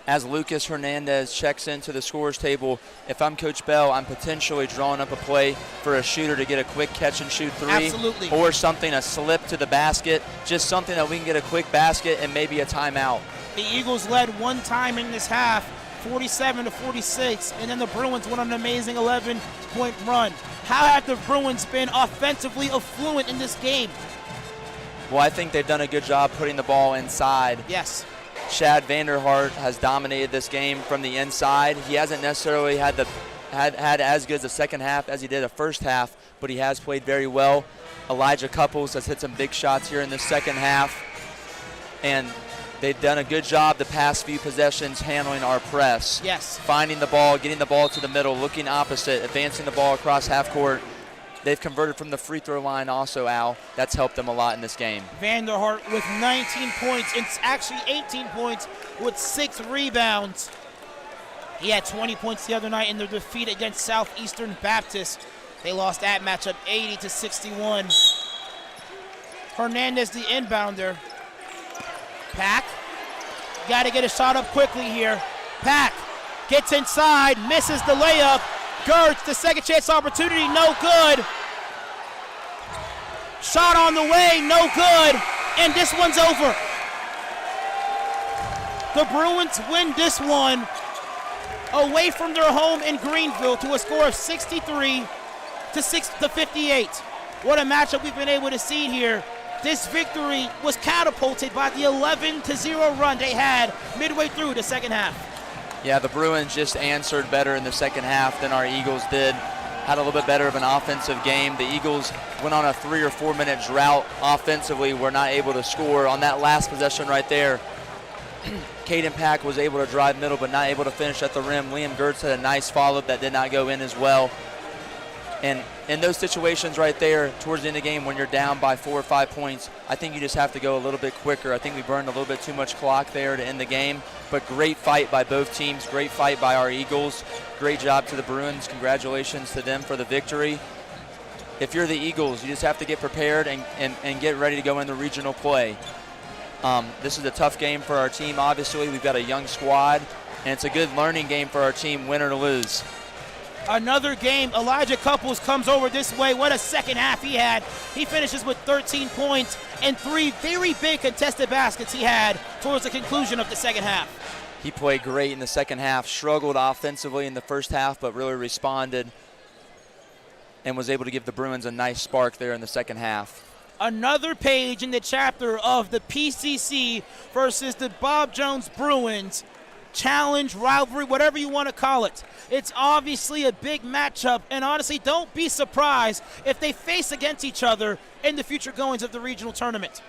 As Lucas Hernandez checks into the scorer's table, if I'm Coach Bell, I'm potentially drawing up a play for a shooter to get a quick catch-and-shoot three. Absolutely. Or something, a slip to the basket, just something that we can get a quick basket and maybe a timeout. The Eagles led one time in this half, 47-46, and then the Bruins went on an amazing 11-point run. How have the Bruins been offensively affluent in this game? Well, I think they've done a good job putting the ball inside. Yes. Chad Vanderhart has dominated this game from the inside. He hasn't necessarily had as good as the second half as he did the first half, but he has played very well. Elijah Couples has hit some big shots here in the second half, and they've done a good job the past few possessions handling our press. Yes. Finding the ball, getting the ball to the middle, looking opposite, advancing the ball across half court. They've converted from the free throw line also, Al. That's helped them a lot in this game. Vanderhart with 19 points. It's actually 18 points with 6 rebounds. He had 20 points the other night in their defeat against Southeastern Baptist. They lost that matchup 80-61. Hernandez, the inbounder. Pack. Got to get a shot up quickly here. Pack gets inside, misses the layup. Gertz, the second chance opportunity, no good. Shot on the way, no good. And this one's over. The Bruins win this one away from their home in Greenville to a score of 63-58. What a matchup we've been able to see here. This victory was catapulted by the 11-0 run they had midway through the second half. Yeah, the Bruins just answered better in the second half than our Eagles did. Had a little bit better of an offensive game. The Eagles went on a 3 or 4 minute drought offensively. Were not able to score on that last possession right there. Caden Pack was able to drive middle but not able to finish at the rim. Liam Gertz had a nice follow-up that did not go in as well. And in those situations right there, towards the end of the game when you're down by 4 or 5 points, I think you just have to go a little bit quicker. I think we burned a little bit too much clock there to end the game. But great fight by both teams, great fight by our Eagles. Great job to the Bruins. Congratulations to them for the victory. If you're the Eagles, you just have to get prepared and get ready to go into regional play. This is a tough game for our team, obviously. We've got a young squad, and it's a good learning game for our team, win or lose. Another game, Elijah Couples comes over this way. What a second half he had. He finishes with 13 points and 3 very big contested baskets he had towards the conclusion of the second half. He played great in the second half, struggled offensively in the first half, but really responded and was able to give the Bruins a nice spark there in the second half. Another page in the chapter of the PCC versus the Bob Jones Bruins. Challenge, rivalry, whatever you want to call it. It's obviously a big matchup, and honestly, don't be surprised if they face against each other in the future goings of the regional tournament.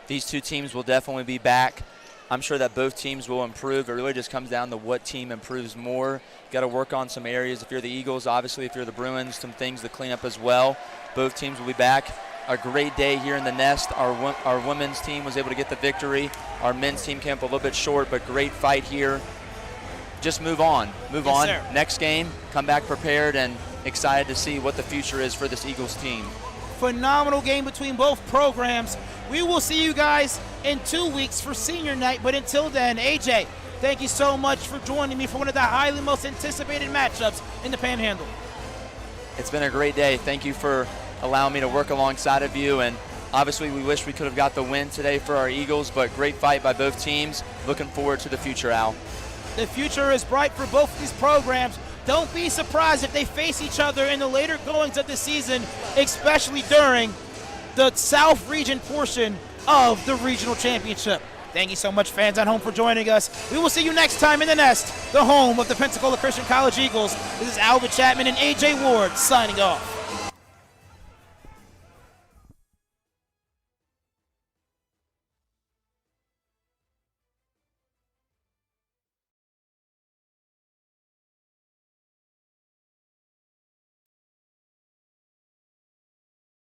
These two teams will definitely be back. I'm sure that both teams will improve. It really just comes down to what team improves more. Got to work on some areas. If you're the Eagles, obviously, if you're the Bruins, some things to clean up as well. Both teams will be back. A great day here in the Nest. Our women's team was able to get the victory. Our men's team came up a little bit short, but great fight here. Just move on. Move on. Sir. Next game, come back prepared and excited to see what the future is for this Eagles team. Phenomenal game between both programs. We will see you guys in 2 weeks for senior night, but until then, AJ, thank you so much for joining me for one of the highly most anticipated matchups in the Panhandle. It's been a great day. Thank you for allowing me to work alongside of you, and obviously we wish we could have got the win today for our Eagles, but great fight by both teams. Looking forward to the future, Al. The future is bright for both of these programs. Don't be surprised if they face each other in the later goings of the season, especially during the South Region portion of the regional championship. Thank you so much, fans at home, for joining us. We will see you next time in the Nest, the home of the Pensacola Christian College Eagles. This is Alvin Chapman and AJ Ward signing off.